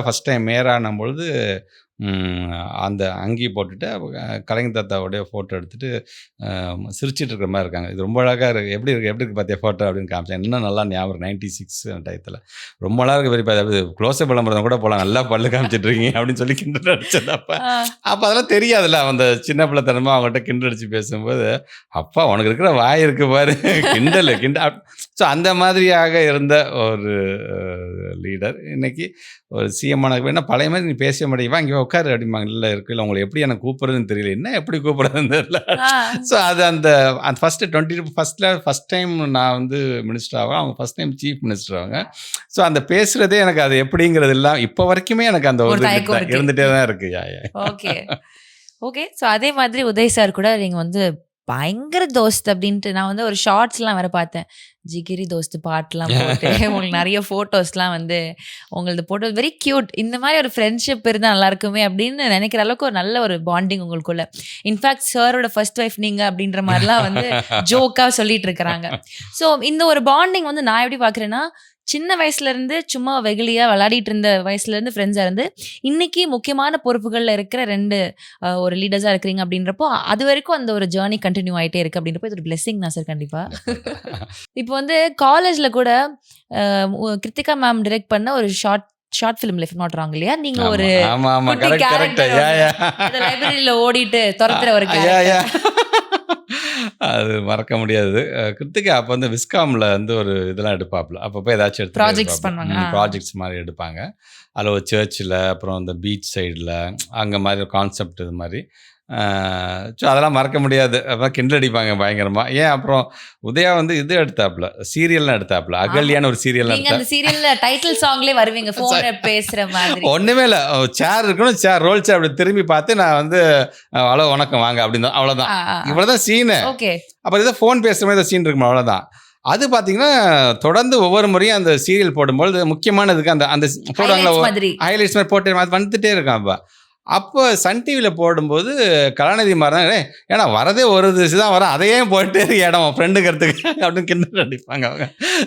ஃபஸ்ட் டைம் மேயரானும் பொழுது அந்த அங்கி போட்டுட்டு கலைஞர் தாத்தாவோடைய ஃபோட்டோ எடுத்துகிட்டு சிரிச்சிட்டு இருக்கிற மாதிரி இருக்காங்க. இது ரொம்ப அழகாக இருக்குது, எப்படி இருக்குது பார்த்தியா ஃபோட்டோ அப்படின்னு காமிச்சேன். இன்னும் நல்லா ஞாபகம் 96 டயத்தில் ரொம்ப அழகாக இருக்குது பெரியப்பா, அதாவது க்ளோஸப் விளம்பரம் கூட போகலாம், நல்லா பல்லு காமிச்சிட்டு இருக்கீங்க அப்படின்னு சொல்லி கிண்டல் அடிச்சது. அப்போ அதெல்லாம் தெரியாதுல்ல, அந்த சின்ன பிள்ளைத்தனமாக அவங்ககிட்ட கிண்டல் அடித்து பேசும்போது அப்பா உனக்கு இருக்கிற வாய் இருக்கு பாரு கிண்டல். ஸோ அந்த மாதிரியாக இருந்த ஒரு லீடர் இன்னைக்கு ஒரு சிஎம் ஆனதுக்கு என்ன பழைய மாதிரி நீ பேச மாட்டேங்க, இங்கே உட்காரு அப்படிம்பாங்க. இல்லை இருக்கு இல்லை உங்களை எப்படி எனக்கு கூப்பிட்றதுன்னு தெரியல, என்ன எப்படி கூப்பிட்றதுன்னு தெரியல. ஸோ அது அந்த ஃபஸ்ட் டைம் நான் வந்து மினிஸ்டர் ஆகும், அவங்க ஃபஸ்ட் டைம் சீஃப் மினிஸ்டர் ஆகுங்க. ஸோ அந்த பேசுகிறதே எனக்கு அது எப்படிங்கிறது எல்லாம் இப்போ வரைக்குமே எனக்கு அந்த ஒரு இருந்துகிட்டே தான் இருக்கு. Okay okay. ஸோ அதே மாதிரி உதய் சார் கூட நீங்கள் வந்து பயங்கர தோஸ்த் அப்படின்ட்டு நான் வந்து ஒரு ஷார்ட்ஸ்லாம் வேற பார்த்தேன். ஜிகிரி தோஸ்து பாட்டுலாம் போட்டு உங்களுக்கு நிறைய ஃபோட்டோஸ்லாம் வந்து உங்களது போட்டோ வெரி க்யூட். இந்த மாதிரி ஒரு ஃப்ரெண்ட்ஷிப் இருந்தால் நல்லா இருக்குமே அப்படின்னு நினைக்கிற அளவுக்கு ஒரு நல்ல ஒரு பாண்டிங் உங்களுக்குள்ள. இன்ஃபேக்ட் சாரோட ஃபர்ஸ்ட் ஒய்ஃப் நீங்கள் அப்படின்ற மாதிரிலாம் வந்து ஜோக்காக சொல்லிட்டு இருக்கிறாங்க. ஸோ இந்த ஒரு பாண்டிங் வந்து நான் எப்படி பார்க்குறேன்னா, சின்ன வயசுலேருந்து சும்மா வெகுளியாக விளையாடிட்டு இருந்த வயசுலேருந்து ஃப்ரெண்ட்ஸாக இருந்து இன்னைக்கு முக்கியமான பொறுப்புகளில் இருக்கிற 2 ஒரு லீடர்ஸாக இருக்கிறீங்க அப்படின்றப்போ அது வரைக்கும் அந்த ஒரு ஜேர்னி கண்டினியூ ஆகிட்டே இருக்குது அப்படின்றப்போ இது ஒரு பிளெஸிங் தான் சார் கண்டிப்பாக. இப்போ வந்து காலேஜில் கூட கிருத்திகா மேம் டிரெக்ட் பண்ண ஒரு ஷார்ட் ஃபிலிம் லைஃப் நாட்றாங்க இல்லையா, நீங்க ஒரு லைப்ரரியில ஓடிட்டு துரத்துற ஒரு அது மறக்க முடியாது. கிருத்திகா அப்போ வந்து விஸ்காமில் வந்து ஒரு இதெல்லாம் எடுப்பாப்புல, அப்பப்போ ஏதாச்சும் எடுத்து ப்ராஜெக்ட்ஸ் மாதிரி எடுப்பாங்க. அதில் ஒரு சர்ச்சில், அப்புறம் இந்த பீச் சைடில் அங்கே மாதிரி ஒரு கான்செப்ட் இது மாதிரி. ஸோ அதெல்லாம் மறக்க முடியாது. அப்புறம் கிண்டல் அடிப்பாங்க பயங்கரமாக. ஏன் அப்புறம் உதயா வந்து இது எடுத்தாப்புல, சீரியல்லாம் எடுத்தாப்புல, அகல்யான்னு ஒரு சீரியல்லாம் ஒன்றுமே இல்லை, சேர் இருக்கணும், சேர் ரோல் சேர் அப்படி திரும்பி பார்த்து நான் வந்து அவ்வளோ வணக்கம் வாங்க அப்படின்னு தான், அவ்வளோதான், இவ்வளோதான் சீனு. அப்புறம் இதை ஃபோன் பேசுகிற மாதிரி சீன் இருக்குமா, அவ்வளோதான். அது பார்த்தீங்கன்னா தொடர்ந்து ஒவ்வொரு முறையும் அந்த சீரியல் போடும்போது முக்கியமானதுக்கு அந்த அந்த போடுவாங்களா ஹைலைட்ஸ் மாதிரி போட்டு அது வந்துட்டே இருக்கான். அப்போ சன் டிவியில் போடும்போது கலாநிதி மாதிரி ஏன்னா வரதே ஒரு திசை தான் வரும், அதையே போயிட்டே இடம் ஃப்ரெண்டுங்கிறதுக்கு அப்படின்னு கிண்டல் அடிப்பாங்க அவங்க.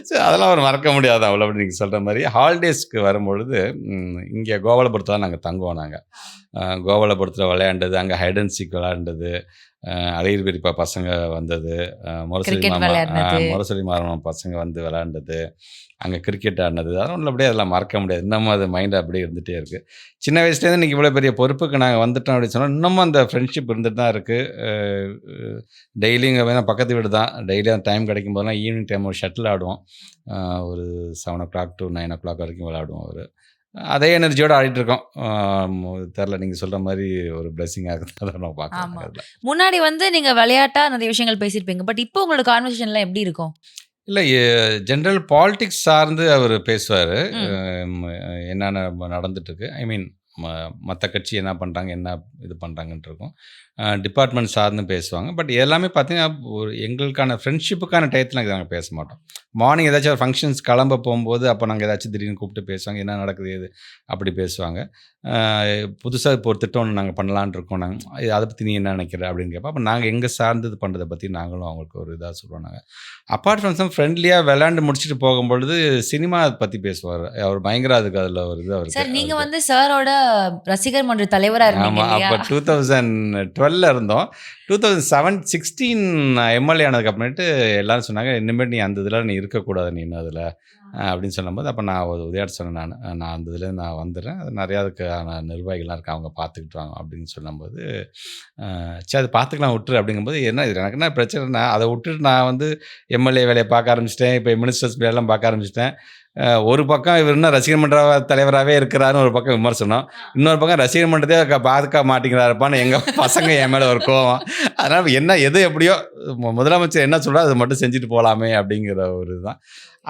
ஸோ அதெல்லாம் ஒரு மறக்க முடியாது அவ்வளோ. அப்படி நீங்கள் சொல்கிற மாதிரி ஹாலிடேஸ்க்கு வரும்பொழுது இங்கே கோபாலபுரத்தில் தான் நாங்கள் தங்குவோம். நாங்கள் கோபாலபுரத்தில் விளையாண்டது, அங்கே ஹைட் அண்ட் சீக் விளையாண்டது, அழகிரி பெரியப்பா பசங்க வந்தது, முரசொலி மாறவன் பசங்க வந்து விளையாண்டது, அங்கே கிரிக்கெட் ஆடினது, அதெல்லாம் உள்ளபடியே அதெல்லாம் மறக்க முடியாது. இன்னமும் அது மைண்ட் அப்படியே இருந்துகிட்டே இருக்குது. சின்ன வயசுலேருந்து இன்றைக்கி இவ்வளோ பெரிய பொறுப்புக்கு நாங்கள் வந்துட்டோம் அப்படின்னு சொன்னால் இன்னமும் அந்த ஃப்ரெண்ட்ஷிப் இருந்துட்டு தான் இருக்குது. டெய்லியும் வேணால் பக்கத்து வீடு தான், டெய்லியும் அந்த டைம் கிடைக்கும் போதெல்லாம் ஈவினிங் டைம் ஒரு ஷட்டில் ஆடுவோம், ஒரு 7 o'clock to 9 o'clock வரைக்கும் விளையாடுவோம். ஒரு அதே எனர்ஜியோடு ஆடிட்டு இருக்கோம். தெரில, நீங்கள் சொல்கிற மாதிரி ஒரு பிளெஸிங்காக இருக்குது. அதை நான் பார்க்குறேன். முன்னாடி வந்து நீங்கள் விளையாட்டாக நிறைய விஷயங்கள் பேசியிருப்பீங்க, பட் இப்போ உங்களோட கான்வர்சேஷன்லாம் எப்படி இருக்கும்? இல்லை, ஜென்ரல் பாலிடிக்ஸ் சார்ந்து அவர் பேசுவார், என்னென்ன நடந்துட்டுருக்கு, ஐ மீன் மற்ற கட்சி என்ன பண்ணுறாங்க, என்ன இது பண்ணுறாங்கன்ட்டு இருக்கும். டிபார்ட்மெண்ட் சார்ந்து பேசுவாங்க. பட் எல்லாமே பார்த்தீங்கன்னா ஒரு எங்களுக்கான ஃப்ரெண்ட்ஷிப்புக்கான டயத்தில் நாங்கள் பேச மாட்டோம். மார்னிங் ஏதாச்சும் ஒரு ஃபங்க்ஷன்ஸ் கிளம்ப போகும்போது அப்போ நாங்கள் ஏதாச்சும் திடீர்னு கூப்பிட்டு பேசுவாங்க, என்ன நடக்குது எது அப்படி பேசுவாங்க. புதுசாக இப்போ ஒரு திட்டம் ஒன்று நாங்கள் பண்ணலான் இருக்கோம், நாங்கள் அதை பற்றி நீ என்ன நினைக்கிற அப்படின்னு கேட்போம். அப்போ நாங்கள் எங்கள் சார்ந்தது பண்ணுறதை பற்றி நாங்களும் அவங்களுக்கு ஒரு இதாக சொல்லுவோம். நாங்கள் அப்பார்ட் ஃப்ரம் சம் ஃப்ரெண்ட்லியாக விளையாண்டு முடிச்சுட்டு போகும்பொழுது சினிமா பற்றி பேசுவார் அவர். பயங்கர அதுக்கு அதில் ஒரு இது அவர். நீங்கள் வந்து சாரோட ரசிகர் மன்ற தலைவராக இருந்தீங்க. ஆமாம், அப்போ 2012 இருந்தோம். 2016 எம்எல்ஏ ஆனதுக்கு அப்புறமேட்டு எல்லாரும் சொன்னாங்க, இனிமேல் நீ அந்த இதில் நீ இருக்கக்கூடாது, நீ இன்னும் அதில் அப்படின்னு சொல்லும்போது அப்போ நான் உதயாட்டு சொன்னேன், நான் அந்த இதுலேருந்து நான் வந்துடுறேன், அது நிறையா அதுக்கான நிர்வாகிகள்லாம் இருக்காங்க, அவங்க பார்த்துக்கிட்டு வாங்க அப்படின்னு சொல்லும்போது, சரி அது பார்த்துக்கலாம் விட்டுரு அப்படிங்கும்போது, என்ன இது எனக்கு என்ன பிரச்சனைனா அதை விட்டுட்டு நான் வந்து எம்எல்ஏ வேலையை பார்க்க ஆரம்பிச்சிட்டேன், இப்போ மினிஸ்டர்ஸ் வேலையெல்லாம் பார்க்க ஆரம்பிச்சிட்டேன். ஒரு பக்கம் இவர் இன்னும் ரசிகர் மன்ற தலைவராகவே இருக்கிறாருன்னு ஒரு பக்கம் விமர்சனம், இன்னொரு பக்கம் ரசிகர் மன்றத்தையே பார்க்க மாட்டேங்கிறாருப்பான்னு எங்கள் பசங்க என் மேலே ஒரு கோவம். அதனால் என்ன எது எப்படியோ முதலமைச்சர் என்ன சொல்கிறோ அதை மட்டும் செஞ்சுட்டு போகலாமே அப்படிங்கிற ஒரு இதுதான்.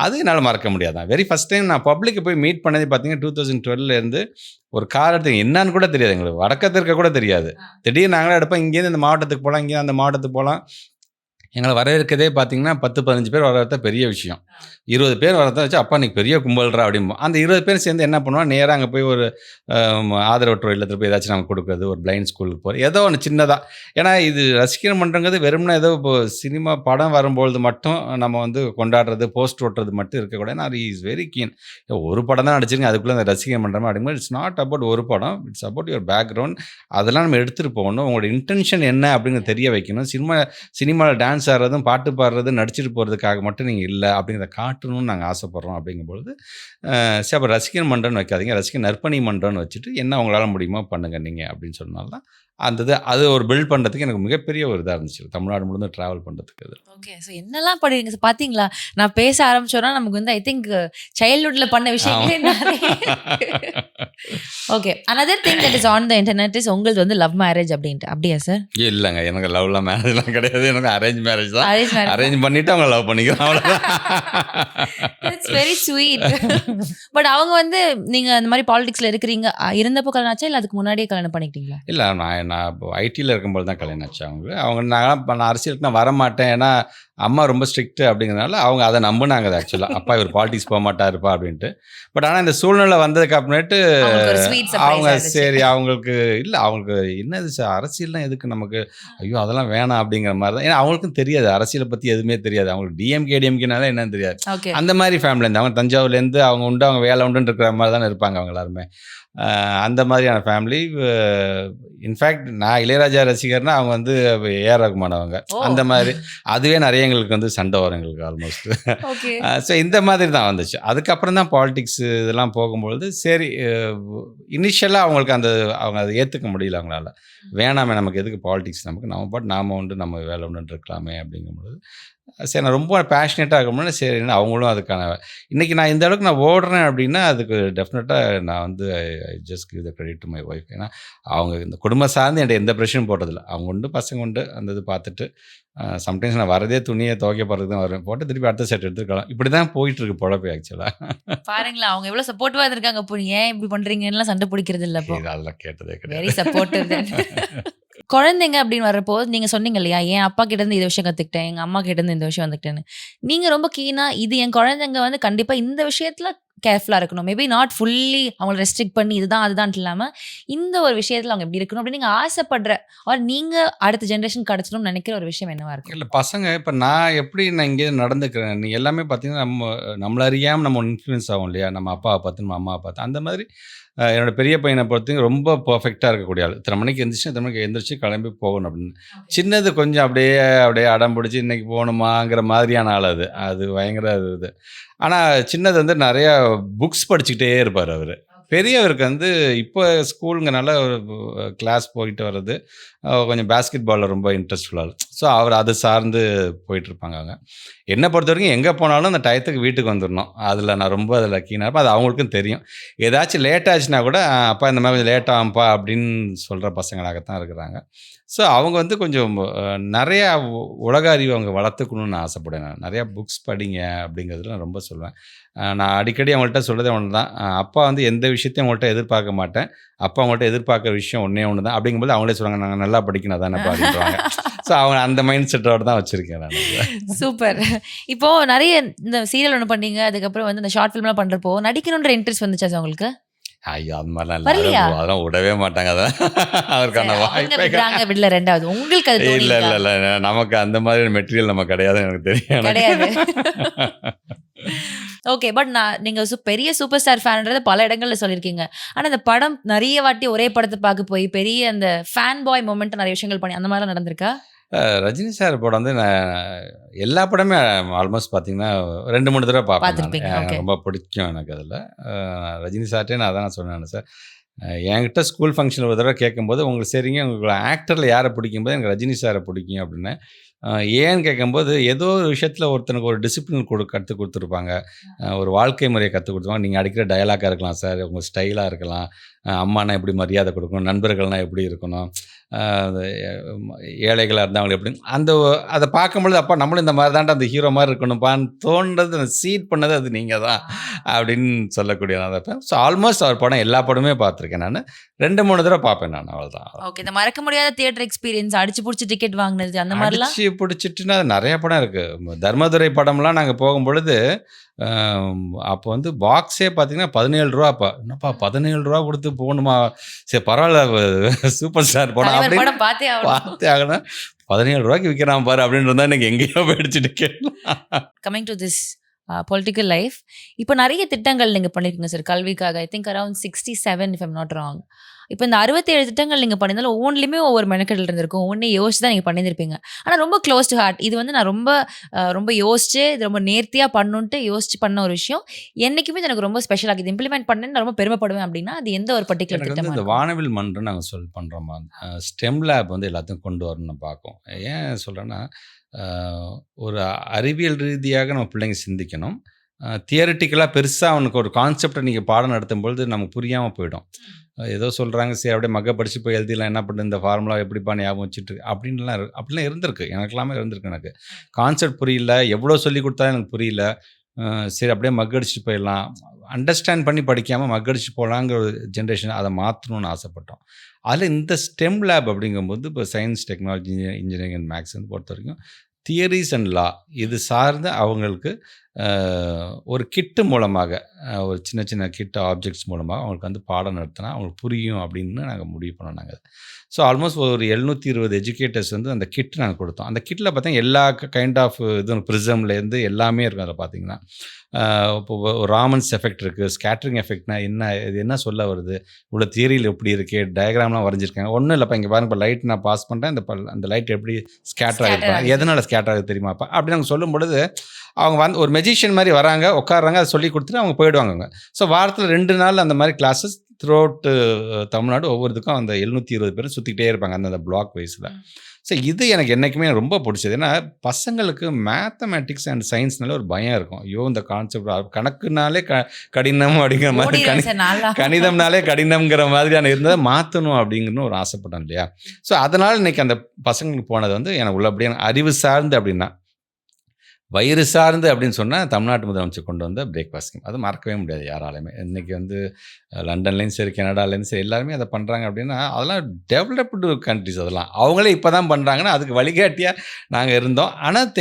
அது என்னால் மறக்க முடியாதான். வெரி ஃபஸ்ட் டைம் நான் பப்ளிக்கை போய் மீட் பண்ணது பார்த்தீங்கன்னா 2012 ஒரு கார் எடுத்து என்னான்னு கூட தெரியாது, எங்களுக்கு வடக்கத்து இருக்க கூட தெரியாது. திடீர்னு நாங்களே எடுப்போம், இங்கேருந்து இந்த மாவட்டத்துக்கு போகலாம், இங்கேருந்து அந்த மாவட்டத்துக்கு போகலாம். எங்களை வரவேற்கதே பார்த்தீங்கன்னா 10-15 பேர் வரவேற்ற பெரிய விஷயம். 20 பேர் வரத வச்சு அப்பா இன்னைக்கு பெரிய கும்பல்றா அப்படிம்போம். அந்த 20 பேர் சேர்ந்து என்ன பண்ணுவோம், நேராக அங்கே போய் ஒரு ஆதரவற்றோர் இல்லத்தில் போய் ஏதாச்சும் நமக்கு கொடுக்குறது, ஒரு பிளைண்ட் ஸ்கூலுக்கு போகிறது, ஏதோ ஒன்று சின்னதாக. ஏன்னா இது ரசிகர் மன்றங்கிறது வெறும்னா ஏதோ இப்போ சினிமா படம் வரும்பொழுது மட்டும் நம்ம வந்து கொண்டாடுறது, போஸ்ட் ஓட்டுறது மட்டும் இருக்கக்கூடாது. நான் இஸ் வெரி கீன். ஒரு படம் தான் நடிச்சிருங்க, அதுக்குள்ளே அந்த ரசிகர் மன்றமாக அப்படிங்கும்போது இட்ஸ் நாட் அபவுட் ஒரு படம், இட்ஸ் அபவுட் யுவர் பேக்ரவுண்ட். அதெல்லாம் நம்ம எடுத்துகிட்டு போகணும், உங்களோட இன்டென்ஷன் என்ன அப்படிங்கிறத தெரிய வைக்கணும். சினிமாவில் டான்ஸ் ஆடுறதும் பாட்டு பாடுறது நடிச்சிட்டு போகிறதுக்காக மட்டும் நீங்கள் இல்லை அப்படிங்கிறத காட்டணும்னு நாங்கள் ஆசைப்பட்றோம். அப்படிங்கும்பொழுது சரி அப்போ ரசிகர் மன்றம்னு வைக்காதீங்க, ரசிகர் நற்பணி மன்றம்னு வச்சுட்டு என்ன உங்களால் முடியுமோ பண்ணுங்க நீங்கள் அப்படின்னு சொன்னால தான் அது ஒரு பில்ட் பண்ணுறதுக்கு எனக்கு மிகப்பெரிய ஒரு இதாக இருந்துச்சு, தமிழ்நாடு முழுவதும் ட்ராவல் பண்ணுறதுக்கு. அது ஓகே. ஸோ என்னெல்லாம் படிங்க பார்த்தீங்களா, நான் பேச ஆரம்பிச்சோன்னா நமக்கு வந்து ஐ திங்க் சைல்ட்ஹுட்டில் பண்ண விஷயங்களே நிறைய. Okay. another thing that is on the internet is உங்களுக்கு வந்து லவ் மேரேஜ் அப்படின்ட்டு, அப்படியா சார்? இல்லைங்க, எனக்கு லவ்லாம் மேரேஜ்லாம் கிடையாது, எனக்கு அரேஞ்ச் மேரேஜ் தான். அரேஞ்ச் மேரேஜ் அரேஞ்ச் பண்ணிவிட்டு அவங்க லவ் பண்ணிக்கிறோம், அவ்வளோதான். It's very sweet. பட் அவங்க வந்து நீங்கள் அந்த மாதிரி பாலிடிக்ஸில் இருக்கிறீங்க இருந்தப்போ கல்யாணம் ஆச்சா இல்லை அதுக்கு முன்னாடியே கல்யாணம் பண்ணிக்கிட்டீங்களா? இல்லை, நான் இப்போ ஐடியில் இருக்கும்போது தான் கல்யாணம் ஆச்சு அவங்க. நான் அரசியலுக்கு நான் வரமாட்டேன், ஏன்னா அம்மா ரொம்ப ஸ்ட்ரிக்ட் அப்படிங்கிறதுனால அவங்க அதை நம்பினாங்க. அது ஆக்சுவலாக அப்பா இவர் பாலிடிக்ஸ் போக மாட்டாருப்பா அப்படின்ட்டு. பட் ஆனால் இந்த சூழ்நிலை வந்ததுக்கு அப்புறமேட்டு அவங்க சரி அவங்களுக்கு இல்லை, அவங்களுக்கு என்னது அரசியல்லாம் எதுக்கு நமக்கு, ஐயோ அதெல்லாம் வேணாம் அப்படிங்கிற மாதிரி தான். ஏன்னா அவங்களுக்கும் தெரியாது, அரசியலை பற்றி எதுவுமே தெரியாது. அவங்களுக்கு டிஎம்கேனால என்னன்னு தெரியாது. அந்த மாதிரி ஃபேமிலியிலேருந்து அவங்க தஞ்சாவூர்லேருந்து அவங்க உண்டு அவங்க வேலை உண்டுன்னு இருக்கிற மாதிரி தானே இருப்பாங்க அவங்க எல்லாருமே. அந்த மாதிரியான ஃபேமிலி. இன்ஃபேக்ட் நான் இளையராஜா ரசிகர்னா அவங்க வந்து ஏஆர் ரகுமான் அவங்க அந்த மாதிரி. அதுவே நிறைய எங்களுக்கு வந்து சண்டை வரும் எங்களுக்கு ஆல்மோஸ்ட். ஸோ இந்த மாதிரி தான் வந்துச்சு. அதுக்கப்புறம் தான் பாலிடிக்ஸ் இதெல்லாம் போகும்பொழுது சரி இனிஷியலாக அவங்களுக்கு அவங்க அதை ஏற்றுக்க முடியல அவங்களால. வேணாமே நமக்கு எதுக்கு பாலிடிக்ஸ், நமக்கு நம்ம பாட்டு நாம உண்டு நம்ம வேலை உண்டுன்னு இருக்கலாமே அப்படிங்கும்பொழுது சரி நான் ரொம்ப பேஷனேட்டாக இருக்கணும்னா சரி அவங்களும் அதுக்கான இன்றைக்கி நான் இந்த அளவுக்கு நான் ஓடுறேன் அப்படின்னா அதுக்கு டெஃபினட்டாக நான் வந்து I just give the credit to my wife. ஏன்னா அவங்க இந்த குடும்பம் சார்ந்து என்கிட்ட எந்த ப்ரெஷரும் போட்டதில்லை. அவங்க உண்டு பசங்க உண்டு அந்த இது பார்த்துட்டு சம்டைம்ஸ் நான் வரதே துணியை துவைக்க போகிறது தான் வருவேன், போட்டு திருப்பி அடுத்த செட் எடுத்துக்கலாம். இப்படி தான் போயிட்டுருக்கு பொழப்பு ஆக்சுவலாக. பாருங்களா அவங்க எவ்வளோ சப்போர்ட்டிவாக இருக்காங்க. இப்போ ஏன் இப்படி பண்ணுறீங்கன்னு சண்டை பிடிக்கிறது இல்லை. அதெல்லாம் கேட்டதே கிடையாது. Very supportive. குழந்தைங்க அப்படின்னு வரப்போ நீங்கள் சொன்னீங்க இல்லையா, என் அப்பா கிட்டேருந்து இது விஷயம் கற்றுக்கிட்டேன், எங்கள் அம்மா கிட்டேருந்து இந்த விஷயம் வந்துக்கிட்டேன்னு. நீங்கள் ரொம்ப கீனாக இது என் குழந்தைங்க வந்து கண்டிப்பாக இந்த விஷயத்தில் கேர்ஃபுல்லாக இருக்கணும், மேபி நாட் ஃபுல்லி அவங்களை ரெஸ்ட்ரிக்ட் பண்ணி இதுதான் அதுதான் இல்லாமல் இந்த ஒரு விஷயத்தில் அவங்க எப்படி இருக்கணும் அப்படின்னு நீங்கள் ஆசைப்படுற ஒரு நீங்கள் அடுத்த ஜென்ரேஷன் கிடச்சிடணும்னு நினைக்கிற ஒரு விஷயம் என்னவா இருக்கும்? இல்லை பசங்க இப்போ நான் எப்படி நான் இங்கே நடந்துக்கிறேன், நீ எல்லாமே பார்த்தீங்கன்னா நம்மளை அறியாமல் நம்ம இன்ஃப்ளூயன்ஸ் ஆகும் இல்லையா, நம்ம அப்பாவை பார்த்து நம்ம அம்மாவை பார்த்து. அந்த மாதிரி என்னோட பெரிய பையனை பொறுத்தவரைக்கும் ரொம்ப பர்ஃபெக்டாக இருக்கக்கூடிய ஆள். இத்தனை மணிக்கு எந்திரிச்சு இத்தனை மணிக்கு எந்திரிச்சு கிளம்பி போகணும் அப்படின்னு. சின்னது கொஞ்சம் அப்படியே அடம் பிடிச்சி இன்றைக்கி போகணுமாங்கிற மாதிரியான ஆள். அது பயங்கர இது. ஆனால் சின்னது வந்து நிறையா புக்ஸ் படிச்சுக்கிட்டே இருப்பார் அவர். பெரியவருக்கு வந்து இப்போ ஸ்கூலுங்கனால ஒரு கிளாஸ் போயிட்டு வர்றது, கொஞ்சம் பேஸ்கெட் பாலில் ரொம்ப இன்ட்ரெஸ்ட்ஃபுல்லாக. ஸோ அவர் அதை சார்ந்து போயிட்டுருப்பாங்க. அவங்க என்னை பொறுத்த வரைக்கும் எங்கே போனாலும் அந்த டயத்துக்கு வீட்டுக்கு வந்துடணும், அதில் நான் ரொம்ப அதில் கீனாக இருப்பேன். அது அவங்களுக்கும் தெரியும். ஏதாச்சும் லேட் ஆச்சுன்னா கூட அப்பா இந்த மாதிரி கொஞ்சம் லேட் ஆகும்ப்பா அப்படின்னு சொல்கிற பசங்களாகத்தான் இருக்கிறாங்க. ஸோ அவங்க வந்து கொஞ்சம் நிறையா உலக அறிவு அவங்க வளர்த்துக்கணும்னு ஆசைப்படுவேன். நான் நிறையா புக்ஸ் படிங்க அப்படிங்கிறதுல நான் ரொம்ப சொல்லுவேன். நான் அடிக்கடி அவங்கள்ட்ட சொல்கிறதே ஒன்று தான், அப்பா வந்து எந்த விஷயத்தையும் அவங்கள்ட்ட எதிர்பார்க்க மாட்டேன், அப்பா அவங்கள்ட்ட எதிர்பார்க்குற விஷயம் ஒன்றே ஒன்று தான் அப்படிங்கும்போது அவங்களே சொல்லுவாங்க நாங்கள் நல்லா படிக்கணும் அதானே பாடிட்டுருவாங்க. ஸோ அவங்க அந்த மைண்ட் செட்டோடு தான் வச்சுருக்கேன் நான். சூப்பர். இப்போது நிறைய இந்த சீரியல் ஒன்று பண்ணீங்க, அதுக்கப்புறம் வந்து இந்த ஷார்ட் ஃபிலிம்லாம் பண்ணுறப்போ நடிக்கணுன்ற இன்ட்ரெஸ்ட் வந்துச்சா சார் உங்களுக்கு? ஐயோ அது மாதிரிலாம் இல்லை, அதெல்லாம் விடவே மாட்டாங்க. அதான் அதற்கான வாய்ப்பே விடல. ரெண்டாவது உங்களுக்கு அது இல்லை இல்லை இல்லை நமக்கு அந்த மாதிரி மெட்டீரியல் நம்ம கிடையாது, எனக்கு தெரியும் கிடையாது. ஓகே. பட் நீங்கள் பெரிய சூப்பர் ஸ்டார் ஃபேன்ன்றதை பல இடங்களில் சொல்லியிருக்கீங்க. ஆனால் அந்த படம் நிறைய வாட்டி ஒரே படத்தை பார்க்க போய் பெரிய அந்த ஃபேன் பாய் மூமெண்ட் நிறைய விஷயங்கள் பண்ணி அந்த மாதிரிலாம் நடந்திருக்கா? ரஜினி சார் படம் வந்து நான் எல்லா படமே ஆல்மோஸ்ட் பார்த்தீங்கன்னா 2, 3 தடவை பார்ப்பேன் நான். பார்த்துருப்பீங்க. ஓகே. ரொம்ப பிடிக்கும் எனக்கு அதில. ரஜினி சார்ட்டே நான் அதான் சொன்னேன் சார். என்கிட்ட ஸ்கூல் ஃபங்க்ஷன் ஒரு தடவை கேட்கும்போது, உங்களுக்கு சரிங்க உங்களுக்கு ஆக்டரில் யாரை பிடிக்கும்போது, எனக்கு ரஜினி சாரை பிடிக்கும் அப்படின்னேன். ஏன்னு கேட்கும்போது, ஏதோ ஒரு விஷயத்தில் ஒருத்தனுக்கு ஒரு டிசிப்ளின் கற்றுக் கொடுத்துருப்பாங்க. ஒரு வாழ்க்கை முறையை கற்றுக் கொடுத்துருவாங்க. நீங்கள் அடிக்கிற டயலாக்காக இருக்கலாம் சார், உங்கள் ஸ்டைலாக இருக்கலாம், அம்மானா எப்படி மரியாதை கொடுக்கணும், நண்பர்கள்னா எப்படி இருக்கணும், அது ஏழைகளாக இருந்தால் அவங்களுக்கு எப்படி அதை பார்க்கும்பொழுது, அப்பா நம்மளும் இந்த மாதிரி தான்டா அந்த ஹீரோ மாதிரி இருக்கணும்ப்பான்னு தோன்றது, சீட் பண்ணது அது நீங்கள் தான் அப்படின்னு சொல்லக்கூடிய நான் இருப்பேன். ஸோ ஆல்மோஸ்ட் அவர் படம் எல்லா படமே பார்த்துருக்கேன் நான். 2, 3 தடவை பார்ப்பேன் நான், அவ்வளோதான். ஓகே. இந்த மறக்க முடியாத தியேட்டர் எக்ஸ்பீரியன்ஸ், அடிச்சு புடிச்சு டிக்கெட் வாங்குனது அந்த மாதிரிலாம்? அடிச்சு பிடிச்சிட்டுன்னா நிறைய படம் இருக்குது. தர்மதுரை படம்லாம் நாங்கள் போகும்பொழுது அப்போ வந்து பாக்ஸே பார்த்தீங்கன்னா 17 ரூபா. அப்போ என்னப்பா 17 ரூபா கொடுத்து போகணுமா, சரி பரவாயில்ல சூப்பர் ஸ்டார் படம் தலைவர் அப்படின்னு படம் பார்த்தே ஆகணும். பார்த்தே ஆகணும். 17 ரூபாய்க்கு விற்கிறான் பாரு அப்படின்னு இருந்தால் எனக்கு எங்கேயோ போயிடுச்சு ticket. Coming to this political life, இப்போ நிறைய திட்டங்கள் நீங்கள் பண்ணியிருக்கீங்க சார் கல்விக்காக. I think around 67 if I'm not wrong. இப்போ இந்த 67 திட்டங்கள் நீங்கள் பண்ணியிருந்தாலும் ஒவ்வொன்றுலையுமே ஒவ்வொரு மெனக்கெடல் இருந்திருக்கும், ஒவ்வொன்றே யோசிச்சு தான் நீங்கள் பண்ணியிருப்பீங்க. ஆனால் ரொம்ப க்ளோஸ் டு ஹார்ட், இது வந்து நான் ரொம்ப யோசிச்சு இது ரொம்ப நேர்த்தியாக பண்ணணுன்ட்டு யோசிச்சு பண்ண ஒரு விஷயம், என்றைக்குமே இது எனக்கு ரொம்ப ஸ்பெஷலாக இது இம்ப்ளிமெண்ட் பண்ணேன்னு நான் ரொம்ப பெருமைப்படுவேன். அப்படின்னா அது எந்த ஒரு பர்டிகுலர் எனக்கு வந்து திட்டமாக இந்த இருக்கும்? வானவில் மன்றம் நாங்கள் பண்ணுறோமா, ஸ்டெம் லேப் வந்து எல்லாத்தையும் கொண்டு வரணும்னு பார்க்கோம். ஏன் சொல்கிறேன்னா, ஒரு அறிவியல் ரீதியாக நம்ம பிள்ளைங்க சிந்திக்கணும். தியரிட்டிக்கலாக பெருசாக அவனுக்கு ஒரு கான்செப்டை நீங்கள் பாடம் நடத்தும் பொழுது நமக்கு புரியாமல் போயிடும். ஏதோ சொல்கிறாங்க, சரி அப்படியே மக்க படித்து போய் எழுதிலாம், என்ன பண்ணுறது இந்த ஃபார்முலா எப்படிப்பா ஞாபகம் வச்சுட்டு அப்படிலாம் இருந்திருக்கு. எனக்கெல்லாமே இருந்திருக்கு. எனக்கு கான்செப்ட் புரியல, எவ்வளோ சொல்லி கொடுத்தாலும் எனக்கு புரியல. சரி அப்படியே மக்கடிச்சிட்டு போயிடலாம், அண்டர்ஸ்டாண்ட் பண்ணி படிக்காமல் மக்கடிச்சு போகலாங்கிற ஒரு ஜென்ரேஷன், அதை மாற்றணும்னு ஆசைப்பட்டோம். அதில் இந்த ஸ்டெம் லேப் அப்படிங்கும்போது இப்போ science, technology, engineering and maths வந்து பொறுத்த வரைக்கும் தியரிஸ் அண்ட் லா இது சார்ந்து அவங்களுக்கு ஒரு கிட்டு மூலமாக, ஒரு சின்ன சின்ன கிட்டு ஆப்ஜெக்ட்ஸ் மூலமாக அவங்களுக்கு வந்து பாடம் நடத்தினா அவங்களுக்கு புரியும் அப்படின்னு நாங்கள் முடிவு பண்ணோம் நாங்கள். ஸோ ஆல்மோஸ்ட் ஒரு 720 எஜுகேட்டர்ஸ் வந்து அந்த கிட் நாங்கள் கொடுத்தோம். அந்த கிட்டில் பார்த்தீங்கன்னா எல்லா கைண்ட் ஆஃப் இது ப்ரிசம்லேருந்து எல்லாமே இருக்கும். அதில் பார்த்தீங்கன்னா இப்போ ராமன்ஸ் எஃபெக்ட் இருக்குது, ஸ்கேட்டரிங் எஃபெக்ட்னா என்ன, இது என்ன சொல்ல வருது, இவ்வளோ தியரியில் எப்படி இருக்குது, டயக்ராம்லாம் வரைஞ்சிருக்காங்க. ஒன்றும் இல்லைப்பா, இங்கே பாருங்க, இப்போ லைட் நான் பாஸ் பண்ணுறேன், அந்த லைட் எப்படி ஸ்கேட்டர் ஆகிருப்பாங்க, எதனால் ஸ்கேட்டர் ஆகுது தெரியுமாப்பா அப்படின்னு அவங்க சொல்லும் பொழுது அவங்க வந்து ஒரு மெஜிஷியன் மாதிரி வராங்க, உட்காடுறாங்க, அதை சொல்லி கொடுத்துட்டு அவங்க போயிடுவாங்க. ஸோ வாரத்தில் 2 நாள் அந்த மாதிரி கிளாஸஸ் த்ரூ அவுட் தமிழ்நாடு ஒவ்வொருத்துக்கும் அந்த 720 பேர் சுற்றிக்கிட்டே இருப்பாங்க அந்த பிளாக் வைஸில். ஸோ இது எனக்கு என்றைக்குமே ரொம்ப பிடிச்சது. ஏன்னா பசங்களுக்கு மேத்தமேட்டிக்ஸ் அண்ட் சயின்ஸ்னால ஒரு பயம் இருக்கும். ஐயோ இந்த கான்செப்ட் கணக்குனாலே கடினம் அப்படிங்கிற மாதிரி, கணிதம்னாலே கடினம்ங்கிற மாதிரியான இருந்ததை மாற்றணும் அப்படிங்கன்னு ஒரு ஆசைப்பட்டோம் இல்லையா. ஸோ அதனால் இன்றைக்கி அந்த பசங்களுக்கு போனது வந்து எனக்கு உள்ளபடியே அறிவு சார்ந்து அப்படின்னா வயிறு சார்ந்து அப்படின்னு சொன்னால் தமிழ்நாட்டு முதலமைச்சர் கொண்டு வந்த பிரேக்ஃபாஸ்ட் ஸ்கீம் அது மறக்கவே முடியாது யாராலையுமே. இன்றைக்கி வந்து லண்டன்லேயும் சரி, கனடாலேயும் சரி, எல்லாருமே அதை பண்ணுறாங்க அப்படின்னா அதெல்லாம் டெவலப்டு கண்ட்ரிஸ். அதெல்லாம் அவங்களே இப்போ தான் பண்ணுறாங்கன்னா அதுக்கு வழிகாட்டியாக நாங்கள் இருந்தோம். ஆனால்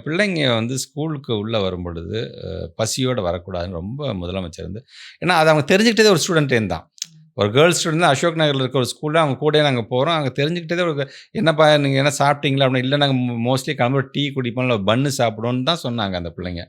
பிள்ளைங்க வந்து ஸ்கூலுக்கு உள்ளே வரும் பொழுது பசியோடு வரக்கூடாதுன்னு ரொம்ப முதலமைச்சர் வந்து, ஏன்னா அதை அவங்க தெரிஞ்சுக்கிட்டதே ஒரு ஸ்டூடெண்ட்டேன்னு தான். ஒரு கேர்ள்ஸ் ஸ்டூடெண்ட் தான், அசோக் நகரில் இருக்க ஒரு ஸ்கூலில் அவங்க கூட நாங்கள் போகிறோம். அங்கே தெரிஞ்சுக்கிட்டதே ஒரு என்னப்பா நீங்கள் என்ன சாப்பிட்டீங்களா அப்படின்னு, இல்லை நாங்கள் மோஸ்ட்லி கிளம்புற டீ குடிப்போம், இல்லை பன்னு சாப்பிடுவோன்னு தான் சொன்னாங்க அந்த பிள்ளைங்க.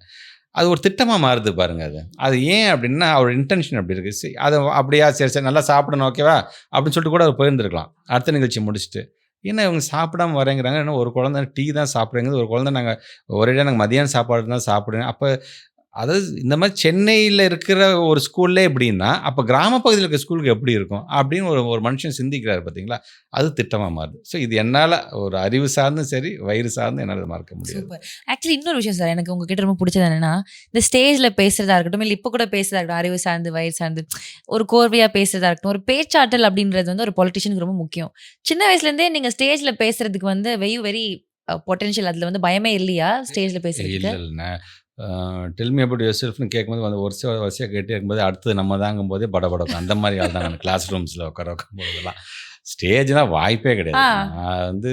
அது ஒரு திட்டமாக மாறுது பாருங்கள். அது ஏன் அப்படின்னா அவரோட இன்டென்ஷன் அப்படி இருக்குது. சரி அதை அப்படியா, சரி சரி நல்லா சாப்பிடணும் ஓகேவா அப்படின்னு சொல்லிட்டு கூட அவர் போயிருந்துருக்கலாம் அடுத்த நிகழ்ச்சி முடிச்சுட்டு. ஏன்னா இவங்க சாப்பிடாமல் வரேங்கிறாங்க. ஏன்னா ஒரு குழந்தை டீ தான் சாப்பிட்றேங்குது, ஒரு குழந்தை நாங்கள் ஒரேடியாக நாங்கள் மதியானம் சாப்பாடு தான் சாப்பிடுவேன். அப்போ அதாவது இந்த மாதிரி சென்னையில் இருக்கிற ஒரு ஸ்கூல்லே எப்படின்னா அப்போ கிராம பகுதியில் இருக்க ஸ்கூலுக்கு எப்படி இருக்கும் அப்படின்னு ஒரு மனுஷன் சிந்திக்கிறாரு பார்த்தீங்களா. அது திட்டமாக மாறுது. ஸோ இது என்னால் ஒரு அறிவு சார்ந்தும் சரி, வயிறு சார்ந்து என்னால் மறக்க முடியாது. சூப்பர். ஆக்சுவலி இன்னொரு விஷயம் சார், எனக்கு உங்ககிட்ட ரொம்ப பிடிச்சது என்னன்னா, இந்த ஸ்டேஜில் பேசுறதா இருக்கட்டும், இல்லை இப்போ கூட பேசுறதா இருக்கட்டும், அறிவு சார்ந்து வயிறு சார்ந்து ஒரு கோர்வையாக பேசுறதா இருக்கட்டும், ஒரு பேச்சாற்றல் அப்படின்றது வந்து ஒரு பொலிட்டிஷியனுக்கு ரொம்ப முக்கியம். சின்ன வயசுலேருந்தே நீங்கள் ஸ்டேஜில் பேசுறதுக்கு வந்து வெரி பொட்டென்ஷியல், அதில் வந்து பயமே இல்லையா ஸ்டேஜில் பேசுறதுக்கு? இல்லைண்ணா, டெல் மீ அபவுட் யுவர் செல்ஃப்னு கேட்கும்போது வந்து வரிசையாக கேட்டே இருக்கும்போது அடுத்தது நம்ம தாங்கும் போதே படபடக்கும். அந்த மாதிரி ஆள் தான் நான் கிளாஸ் ரூம்ஸில் உட்காரும்போதெல்லாம். ஸ்டேஜ்னால் வாய்ப்பே கிடையாது. நான் வந்து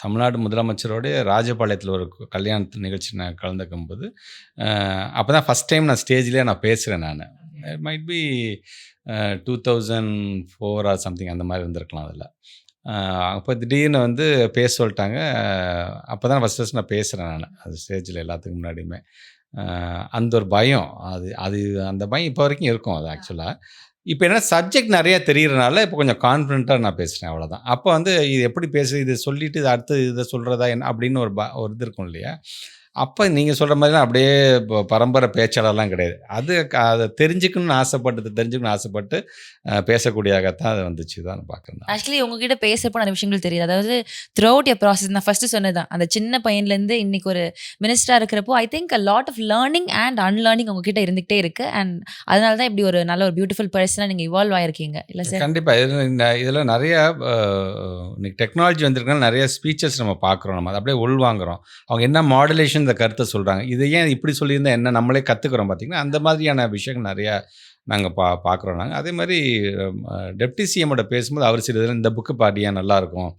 தமிழ்நாடு முதலமைச்சரோடைய ராஜபாளையத்தில் ஒரு கல்யாணத்து நிகழ்ச்சி நான் கலந்துக்கும்போது அப்போ தான் ஃபஸ்ட் டைம் நான் ஸ்டேஜ்லேயே நான் பேசுகிறேன். நான் மைட் பி 2004 ஆர் சம்திங் அந்த மாதிரி இருந்திருக்கலாம். அதில் அப்போ திடீர்னு வந்து பேச சொல்லிட்டாங்க. அப்போ தான் ஃபஸ்ட் நான் பேசுகிறேன். நான் அது ஸ்டேஜில் எல்லாத்துக்கும் முன்னாடியுமே அந்த ஒரு பயம் அது அது அந்த பயம் இப்போ வரைக்கும் இருக்கும் அது ஆக்சுவலாக. இப்போ என்ன சப்ஜெக்ட் நிறையா தெரியறனால இப்போ கொஞ்சம் கான்ஃபிடென்ட்டாக நான் பேசுகிறேன் அவ்வளோதான். அப்போ வந்து இது எப்படி இது சொல்லிட்டு இது அடுத்து இதை சொல்கிறதா என்ன அப்படின்னு ஒரு இது இருக்கும் இல்லையா? அப்போ நீங்கள் சொல்கிற மாதிரிலாம் அப்படியே இப்போ பரம்பரை பேச்சாளர்லாம் கிடையாது. அதை தெரிஞ்சுக்கணும்னு ஆசைப்பட்டு பேசக்கூடியதாகத்தான் அது வந்துச்சு தான் பார்க்குறேன். ஆக்சுவலி உங்ககிட்ட பேசுறப்ப நிறைய விஷயங்கள் தெரியுது. அதாவது த்ரூ அவுட் யர் ப்ராசஸ் நான் ஃபர்ஸ்ட் சொன்னதான் அந்த சின்ன பையன்லேருந்து இன்னைக்கு ஒரு மினிஸ்டராக இருக்கிறப்போ I think a lot of learning and unlearning உங்ககிட்ட இருந்துகிட்டே இருக்கு. அண்ட் அதனால தான் இப்படி ஒரு நல்ல ஒரு பியூட்டிஃபுல் பர்சனாக நீங்கள் இவால்வ் ஆயிருக்கீங்க இல்லை சார்? கண்டிப்பாக. இதில் நிறையா இன்னைக்கு டெக்னாலஜி வந்திருக்கனால நிறைய ஸ்பீச்சஸ் நம்ம பார்க்குறோம், நம்ம அதை அப்படியே உள்வாங்குறோம். அவங்க என்ன மாடுலேஷன் இந்த கருத்தை சொல்கிறாங்க, இதை ஏன் இப்படி சொல்லியிருந்தா என்ன நம்மளே கற்றுக்குறோம் பார்த்தீங்கன்னா, அந்த மாதிரியான விஷயங்கள் நிறையா நாங்கள் பார்க்குறோம். நாங்கள் அதே மாதிரி டெப்டி சிஎம்மோட பேசும்போது அவர் சில இந்த புக்கு பாடியா நல்லாயிருக்கும்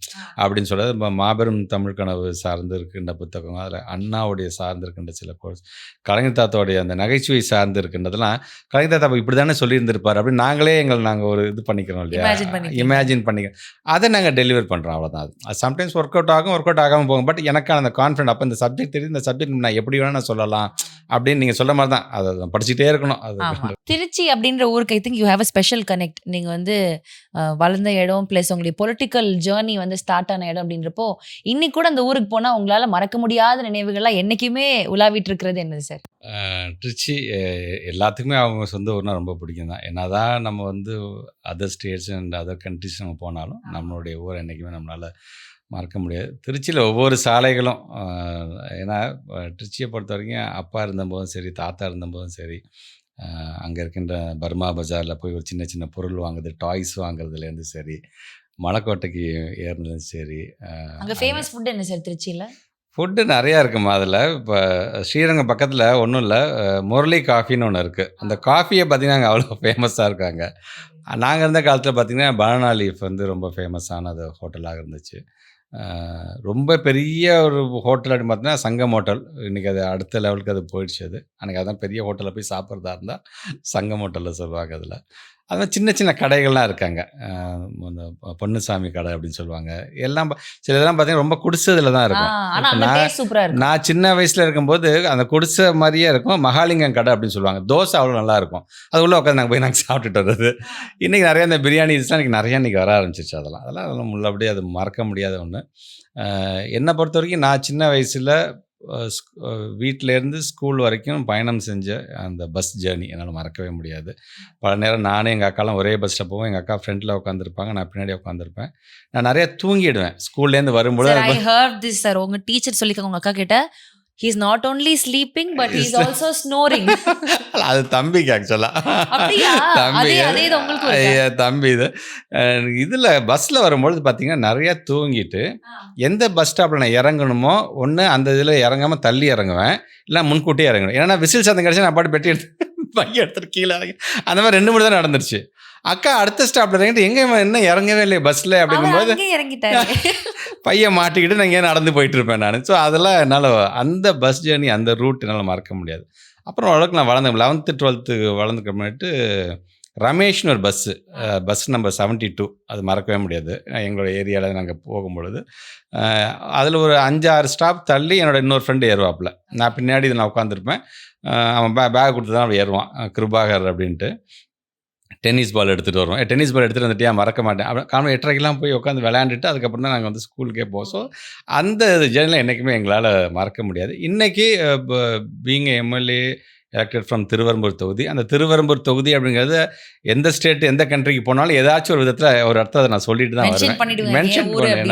அப்படின்னு சொல்கிறது. மாபெரும் தமிழ் கனவு சார்ந்து இருக்கின்ற புத்தகம், அதில் அண்ணாவுடைய சார்ந்து இருக்கின்ற சில கோர்ஸ், கலைஞர் தாத்தாவுடைய அந்த நகைச்சுவை சார்ந்து இருக்கின்றதெல்லாம் கலைஞர் தாத்தா இப்படி தானே சொல்லியிருந்திருப்பார் அப்படின்னு நாங்கள் ஒரு இது பண்ணிக்கிறோம் இல்லையா, இமேஜின் பண்ணிக்கிறோம். அதை நாங்கள் டெலிவர் பண்ணுறோம், அவ்வளோதான். அது சம்டைம்ஸ் ஒர்க் அவுட் ஆகாமல் போகும். பட் எனக்கான அந்த கான்ஃபிடென்ட், அப்போ இந்த சப்ஜெக்ட் தெரியுது, இந்த சப்ஜெக்ட் நான் எப்படி வேணால் நான் சொல்லலாம் அப்படின்னு நீங்கள் சொல்கிற மாதிரி தான். அதை படிச்சுட்டே இருக்கணும். அது திருச்சி அப்படின்ற ஊருக்கு I think you have a special connect. நீங்கள் வந்து வளர்ந்த இடம் ப்ளஸ் உங்களுடைய பொலிட்டிக்கல் ஜேர்னி வந்து ஸ்டார்ட் ஆன இடம் அப்படின்றப்போ இன்னைக்கு கூட அந்த ஊருக்கு போனால் உங்களால் மறக்க முடியாத நினைவுகள்லாம் என்றைக்குமே உலாவிட்டு இருக்கிறது என்னது சார்? திருச்சி எல்லாத்துக்குமே அவங்க சொந்த ஊர்னா ரொம்ப பிடிக்கும் தான். ஏன்னா தான் நம்ம வந்து other states and other countries நம்ம போனாலும் நம்மளுடைய ஊரை என்றைக்குமே நம்மளால் மறக்க முடியாது. திருச்சியில் ஒவ்வொரு சாலைகளும் ஏன்னா திருச்சியை பொறுத்த வரைக்கும் அப்பா இருந்தபோதும் சரி, தாத்தா இருந்தபோதும் சரி, அங்கே இருக்கின்ற பர்மா பஜாரில் போய் ஒரு சின்ன சின்ன பொருள் வாங்குறது, டாய்ஸ் வாங்குறதுலேருந்து சரி, மலைக்கோட்டைக்கு ஏறினதும் சரி. அங்கே ஃபேமஸ் ஃபுட் என்ன சார் திருச்சியில்? ஃபுட்டு நிறையா இருக்குமா அதில். இப்போ ஸ்ரீரங்கம் பக்கத்தில் ஒன்றும் இல்லை, முரளி காஃபின்னு ஒன்று இருக்குது. அந்த காஃபியை பார்த்திங்கன்னா அங்கே அவ்வளோ ஃபேமஸாக இருக்காங்க. நாங்கள் இருந்த காலத்தில் பார்த்திங்கன்னா பனானா லீஃப் வந்து ரொம்ப ஃபேமஸானது ஹோட்டலாக இருந்துச்சு. ரொம்ப பெரிய ஒரு ஹோட்டல் அப்படின்னு பார்த்தீங்கன்னா சங்கம் ஹோட்டல். இன்றைக்கி அது அடுத்த லெவலுக்கு அது போயிடுச்சு. அது அன்றைக்கி அதான் பெரிய ஹோட்டலில் போய் சாப்பிட்றதா இருந்தால் சங்கம் ஹோட்டலில் சொல்லுவாங்க. அதில் அது மாதிரி சின்ன சின்ன கடைகள்லாம் இருக்காங்க. இந்த பொன்னுசாமி கடை அப்படின்னு சொல்லுவாங்க. எல்லாம் சில இதெல்லாம் பார்த்தீங்கன்னா ரொம்ப குடிசையில் தான் இருக்கும். நான் சின்ன வயசில் இருக்கும்போது அந்த குடிசை மாதிரியே இருக்கும். மகாலிங்கம் கடை அப்படின்னு சொல்லுவாங்க. தோசை அவ்வளோ நல்லாயிருக்கும். அது உள்ளே உட்காந்து நாங்கள் சாப்பிட்டுட்டு வர்றது. இன்றைக்கி நிறையா இந்த பிரியாணி இதெல்லாம் இன்றைக்கி வர ஆரம்பிச்சிருச்சு. அதெல்லாம் உள்ளபடியே அது மறக்க முடியாத ஒன்று. என்னை பொறுத்த வரைக்கும் நான் சின்ன வயசில் வீட்டிலேருந்து ஸ்கூல் வரைக்கும் பயணம் செஞ்ச அந்த பஸ் ஜேர்னி என்னால் மறக்கவே முடியாது. பல நேரம் நானே எங்கள் அக்காலாம் ஒரே பஸ்ஸில் போவோம். எங்கள் அக்கா ஃப்ரண்ட்டில் உட்காந்துருப்பாங்க, நான் பின்னாடி உட்காந்துருப்பேன். நான் நிறையா தூங்கிடுவேன் ஸ்கூல்லேருந்து வரும்போது. I heard this sir. உங்கள் டீச்சர் சொல்லிக்கோங்க உங்கள் அக்கா கிட்ட, he is not only sleeping but he is also snoring. அது தம்பிக்கு ஆக்சுவலாக தம்பி இது இதில் பஸ்ஸில் வரும்பொழுது பார்த்தீங்கன்னா நிறையா தூங்கிட்டு எந்த பஸ் ஸ்டாப்பில் நான் இறங்கணுமோ ஒன்று அந்த இதில் இறங்காமல் தள்ளி இறங்குவேன், இல்லை முன்கூட்டியே இறங்கணும். ஏன்னா விசில் சத்தம் கிடச்சி நான் பாட்டு பெட்டி பையன் எடுத்துகிட்டு கீழே இறங்கி அந்த மாதிரி 2 தான் நடந்துருச்சு. அக்கா அடுத்த ஸ்டாப்பில் இறங்கிட்டு எங்கே என்ன இறங்கவே இல்லையே பஸ்ஸில் அப்படிங்கும்போது பையன் மாட்டிக்கிட்டு நான் இங்கே நடந்து போயிட்டுருப்பேன் நான். ஸோ அதெல்லாம் என்னால் அந்த பஸ் ஜேர்னி அந்த ரூட் என்னால் மறக்க முடியாது. அப்புறம் ஓரளவுக்கு நான் வளர்ந்தேன். 11th 12th வளர்ந்துக்க முன்னாடி ரமேஷ்னு ஒரு பஸ் நம்பர் 72 அது மறக்கவே முடியாது. எங்களோட ஏரியாவில் நாங்கள் போகும்பொழுது அதில் ஒரு 5-6 ஸ்டாப் தள்ளி என்னோடய இன்னொரு ஃப்ரெண்டு ஏறுவாப்பில். நான் பின்னாடி நான் உட்காந்துருப்பேன். அவன் பேக் கொடுத்து தான் அவன் ஏறுவான், கிருபாகர் அப்படின்ட்டு. டென்னிஸ் பால் எடுத்துகிட்டு வருவோம். டென்னிஸ் பால் எடுத்துகிட்டு வந்துட்டியா மறக்க மாட்டேன். அப்புறம் காரணம் 8:30 போய் உட்காந்து விளையாண்டுட்டு அதுக்கப்புறம் தான் நாங்கள் வந்து ஸ்கூலுக்கே போவோம். ஸோ அந்த ஜேர்னியில் என்றைக்குமே எங்களால் மறக்க முடியாது. இன்றைக்கி being MLA elected from Thiruverumbur தொகுதி, அந்த திருவெரும்பூர் தொகுதி அப்படிங்கிறது எந்த ஸ்டேட் எந்த கண்ட்ரிக்கு போனாலும் ஏதாச்சும் ஒரு விதத்தில் ஒரு அர்த்தத்தை அதை நான் சொல்லிட்டு தான் வருவேன். மென்ஷன் பண்ணுவேன்.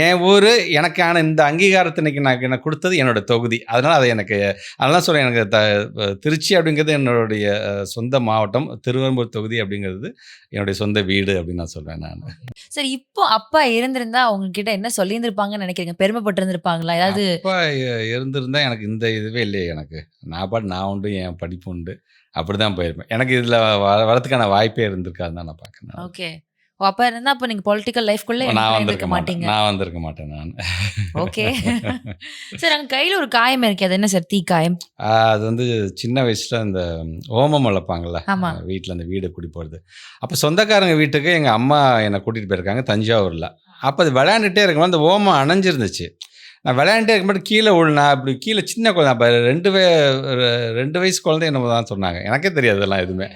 என் ஊர் எனக்கான இந்த அங்கீகாரத்தை இன்னைக்கு எனக்கு கொடுத்தது என்னோட தொகுதி. அதனால் அதை எனக்கு அதெல்லாம் சொல்கிறேன். எனக்கு திருச்சி அப்படிங்கிறது என்னுடைய சொந்த மாவட்டம், திருவெரும்பூர் தொகுதி அப்படிங்கிறது என்னுடைய சொந்த வீடு அப்படின்னு நான் சொல்வேன் நான். சரி, இப்போ அப்பா இருந்திருந்தா உங்ககிட்ட என்ன சொல்லியிருந்திருப்பாங்கன்னு நினைக்கிறீங்க? பெருமைப்பட்டிருந்திருப்பாங்களா? ஏதாவது அப்பா இருந்திருந்தா எனக்கு இந்த இதுவே இல்லையே. எனக்கு நான் உண்டு, என் படிப்பு உண்டு, அப்படி தான் போயிருப்பேன். எனக்கு இதில் வரதுக்கான வாய்ப்பே இருந்திருக்காது தான் நான் பார்க்குறேன். ஓகே, அப்பா இருந்தால் அப்போ நீங்கள் பொலிட்டிக்கல் லைஃப்குள்ளே நான் வந்திருக்க மாட்டேன் நான். ஓகே சார், அங்கே கையில் ஒரு காயம் இருக்கு, அது என்ன சார்? தீ காயம். அது வந்து சின்ன வயசில் இந்த ஓமம் வளர்ப்பாங்கள்ல வீட்டில், அந்த வீடு குடி போகிறது. அப்போ சொந்தக்காரங்க வீட்டுக்கு எங்கள் அம்மா என்னை கூட்டிகிட்டு போயிருக்காங்க தஞ்சாவூரில். அப்போ அது விளையாண்டுட்டே இருக்கும்போது அந்த ஓமம் அணைஞ்சிருந்துச்சு. நான் விளையாண்டே இருக்கும்போது கீழே விழுனா அப்படி கீழே சின்ன குழந்தை அப்போ 2 வயசு குழந்தை என்னமோ தான் சொன்னாங்க, எனக்கே தெரியாது அதெல்லாம் எதுவுமே.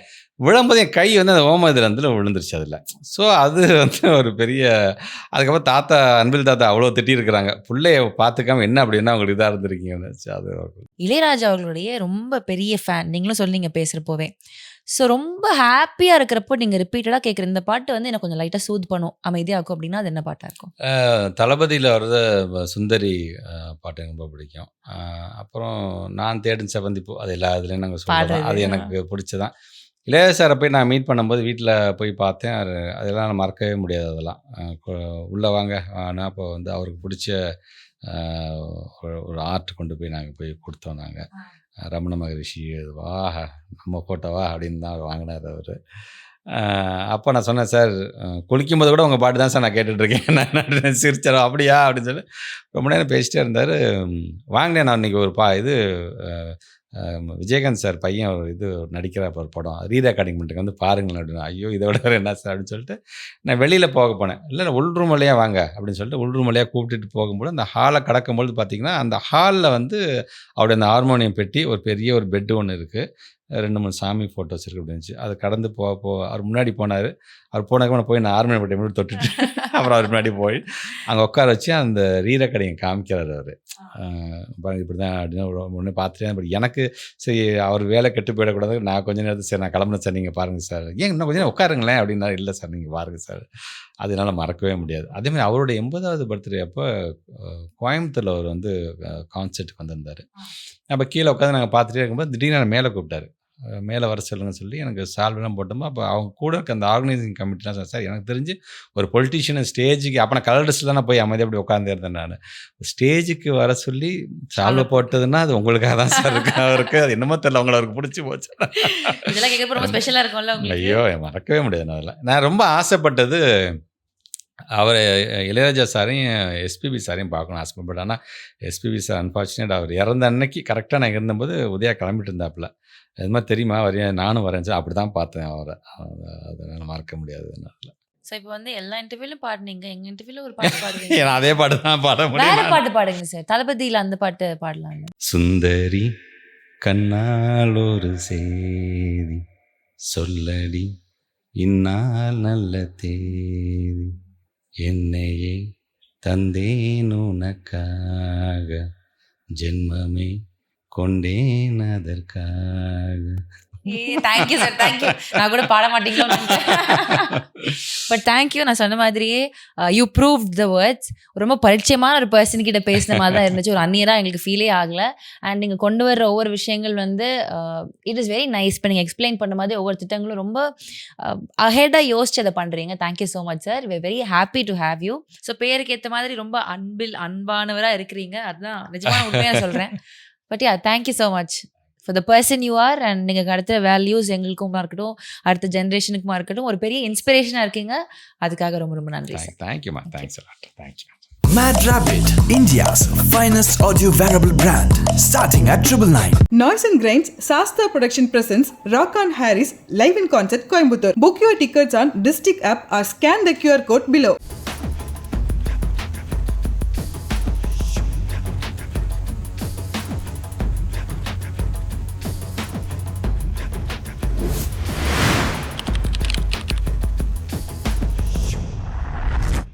விழும்போது என் கை வந்து அந்த ஓமதில் விழுந்துருச்சு அதில். ஸோ அது வந்து ஒரு பெரிய, அதுக்கப்புறம் தாத்தா அன்பில் தாத்தா அவ்வளோ திட்டியிருக்கிறாங்க, பிள்ளைய பார்த்துக்காம என்ன அப்படின்னா அவங்களுக்கு இதாக இருந்திருக்கீங்கன்னு. அது இளையராஜா அவர்களுடைய ரொம்ப பெரிய ஃபேன் நீங்களும் சொன்னீங்க பேசுகிறப்போவே. ஸோ ரொம்ப ஹாப்பியாக இருக்கிறப்போ நீங்கள் ரிப்பீட்டடாக கேட்குற இந்த பாட்டு வந்து எனக்கு கொஞ்சம் லைட்டாக சூத் பண்ணும், அமைதியாகும் அப்படின்னா அது என்ன பாட்டாக இருக்கும்? தளபதியில் வர்றது சுந்தரி பாட்டு எனக்கு ரொம்ப பிடிக்கும். அப்புறம் நான் தேடும் செவந்திப்பூ, அது எல்லா இதுலேயும் நாங்கள் சொல்கிறோம், அது எனக்கு பிடிச்சதான். இளையராஜா சாரை போய் நான் மீட் பண்ணும்போது வீட்டில் போய் பார்த்தேன், அதெல்லாம் நான் மறக்கவே முடியாது. அதெல்லாம் உள்ளே வாங்க ஆனால் அப்போ வந்து அவருக்கு பிடிச்ச ஒரு ஆர்ட் கொண்டு போய் நாங்கள் போய் கொடுத்தோம். நாங்கள் ரமண மகரிஷி வா நம்ம ஃபோட்டோவா அப்படின்னு தான் வாங்கினார் அவர். அப்போ நான் சொன்னேன், சார் குளிக்கும்போது கூட உங்கள் பாட்டு தான் சார் நான் கேட்டுட்ருக்கேன். நான் சிரிச்சாரோ அப்படியா அப்படின்னு சொல்லி ரொம்ப நேரம் பேசிட்டே இருந்தார். வாங்கினேன் நான் இன்றைக்கி ஒரு இது விஜயகாந்த் சார் பையன் ஒரு இது நடிக்கிறார் ஒரு படம், ரீ ரெக்கார்டிங் பண்ணிட்டு வந்து பாருங்களேன் அப்படின்னு. ஐயோ இதை விட என்ன சார் அப்படின்னு சொல்லிட்டு நான் வெளியில் போக போனேன். இல்லை உள்ரூம் வழியாக வாங்க அப்படின்னு சொல்லிட்டு உள்ரூம் வழியாக கூப்பிட்டுட்டு போகும்போது அந்த ஹாலை கடக்கும்பொழுது பார்த்திங்கன்னா அந்த ஹாலில் வந்து அவருடைய அந்த ஹார்மோனியம் பெட்டி, ஒரு பெரிய ஒரு பெட்டு ஒன்று இருக்குது, 2-3 சாமி ஃபோட்டோஸ் இருக்குது அப்படின்னுச்சு. அது கடந்து அவர் முன்னாடி போனார். அவர் போனதுக்கு போய் நான் ஹார்மோனியம் பெட்டி மட்டும் தொட்டுட்டு அப்புறம் அவர் முன்னாடி போய் அங்கே உட்கார வச்சு அந்த ரீ ரெக்கார்டிங் காமிக்கிறார் அவர். பாருங்க இப்படி தான் அப்படின்னு ஒன்று பார்த்துட்டேன். பட் எனக்கு சரி அவர் வேலை கெட்டு போயிடக்கூடாது, நான் கொஞ்சம் நேரத்துக்கு சரி நான் கிளம்புனேன் சார், நீங்கள் பாருங்கள் சார், ஏன் இன்னும் கொஞ்சம் நேரம் உட்காருங்களேன் அப்படின்னா, இல்லை சார் நீங்கள் பாருங்கள் சார். அதனால மறக்கவே முடியாது. அதேமாதிரி அவருடைய 80வது பர்த்டே அப்போ கோயம்புத்தூரில் அவர் வந்து கான்சர்ட்டுக்கு வந்திருந்தார். அப்போ கீழே உட்காந்து நாங்கள் பார்த்துட்டே இருக்கும்போது திடீர்னு மேலே கூப்பிட்டாரு, மேலே வர சொல்லுங்கன்னு சொல்லி எனக்கு சால்வெல்லாம் போட்டோமோ. அப்போ அவங்க கூட இருக்க அந்த ஆர்கனைசிங் கமிட்டிலாம் சார் எனக்கு தெரிஞ்சு ஒரு பொலிட்டீஷியன் ஸ்டேஜுக்கு அப்போ நான் கலர் ட்ரெஸ்ஸில் தான் போய் அமைதியாக அப்படி உட்காந்து இருந்தேன். நான் ஸ்டேஜுக்கு வர சொல்லி சால்வை போட்டதுன்னா அது உங்களுக்காக தான் சார் அவருக்கு அது என்னமோ தெரியல, அவங்கள அவருக்கு பிடிச்சி போச்சு. இதெல்லாம் கேட்க ரொம்ப ஸ்பெஷலாக இருக்கும்ல உங்களுக்கு? ஐயோ மறக்கவே முடியாது. நான் ரொம்ப ஆசைப்பட்டது அவர் இளையராஜா சாரையும் எஸ்பிபி சாரையும் பார்க்கணும் ஆசைப்பட். ஆனால் எஸ்பிபி சார் அன்ஃபார்ச்சுனேட் அவர் இறந்த அன்னைக்கு கரெக்டாக நான் இருந்தபோது உதயா கிளம்பிட்டு இருந்தாப்புல. அது மாதிரி தெரியுமா வரைய நானும் வரேன் சார், அப்படி தான் பார்த்தேன் அவரை. அதனால் மறக்க முடியாது. அதனால ஸோ இப்போ வந்து எல்லா இன்டர்வியூலும் பாடுனீங்க, எங்கள் இன்டர்வியூவில் ஒரு பாட்டு பாடுவீங்க. ஏன்னா அதே பாட்டு தான் பாட வேற முடியும். பாட்டு பாடுங்க சார், தளபதியில் அந்த பாட்டு பாடலாங்க. சுந்தரி கண்ணால் ஒரு செய்தி சொல்லடி, இந்நாள் நல்ல தேதி, என்னையே தந்தேன் உனக்காக, ஜென்மமே கொண்டேன் அதற்காக. Thank you sir, thank you. நான் கூட பாட மாட்டீங்களோ பட் தேங்க்யூ. நான் சொன்ன மாதிரியே யூ ப்ரூவ் த வேர்ட்ஸ். ரொம்ப பரிச்சயமான ஒரு பர்சன் கிட்ட பேசின மாதிரி தான் இருந்துச்சு, ஒரு அந்நியராக எங்களுக்கு ஃபீலே ஆகலை. அண்ட் நீங்கள் கொண்டு வர்ற ஒவ்வொரு விஷயங்கள் வந்து இட் இஸ் வெரி நைஸ். இப்போ நீங்கள் எக்ஸ்பிளைன் பண்ண மாதிரி ஒவ்வொரு திட்டங்களும் ரொம்ப அஹெடாக யோசிச்சு அதை பண்ணுறீங்க. Thank you so much sir, we very happy to have you. So பேருக்கு ஏற்ற மாதிரி ரொம்ப அன்பானவராக இருக்கிறீங்க, அதுதான் நிஜமான உண்மையாக சொல்கிறேன். But yeah thank you so much for the person you are. And நீங்கள் அடுத்த வேல்யூஸ் எங்களுக்குமா இருக்கட்டும், அடுத்த ஜென்ரேஷனுக்குமா இருக்கட்டும், ஒரு பெரிய இன்ஸ்பிரேஷனாக இருக்கீங்க. அதுக்காக ரொம்ப ரொம்ப நன்றி சார். தேங்க்யூமா, thanks. Thank you. Mad Rabbit, India's finest audio wearable brand, starting at 999. Noise and Grinds Sasta Production presents Rock on Harris live in concert Coimbatore. Book your tickets on District app or scan the QR code below.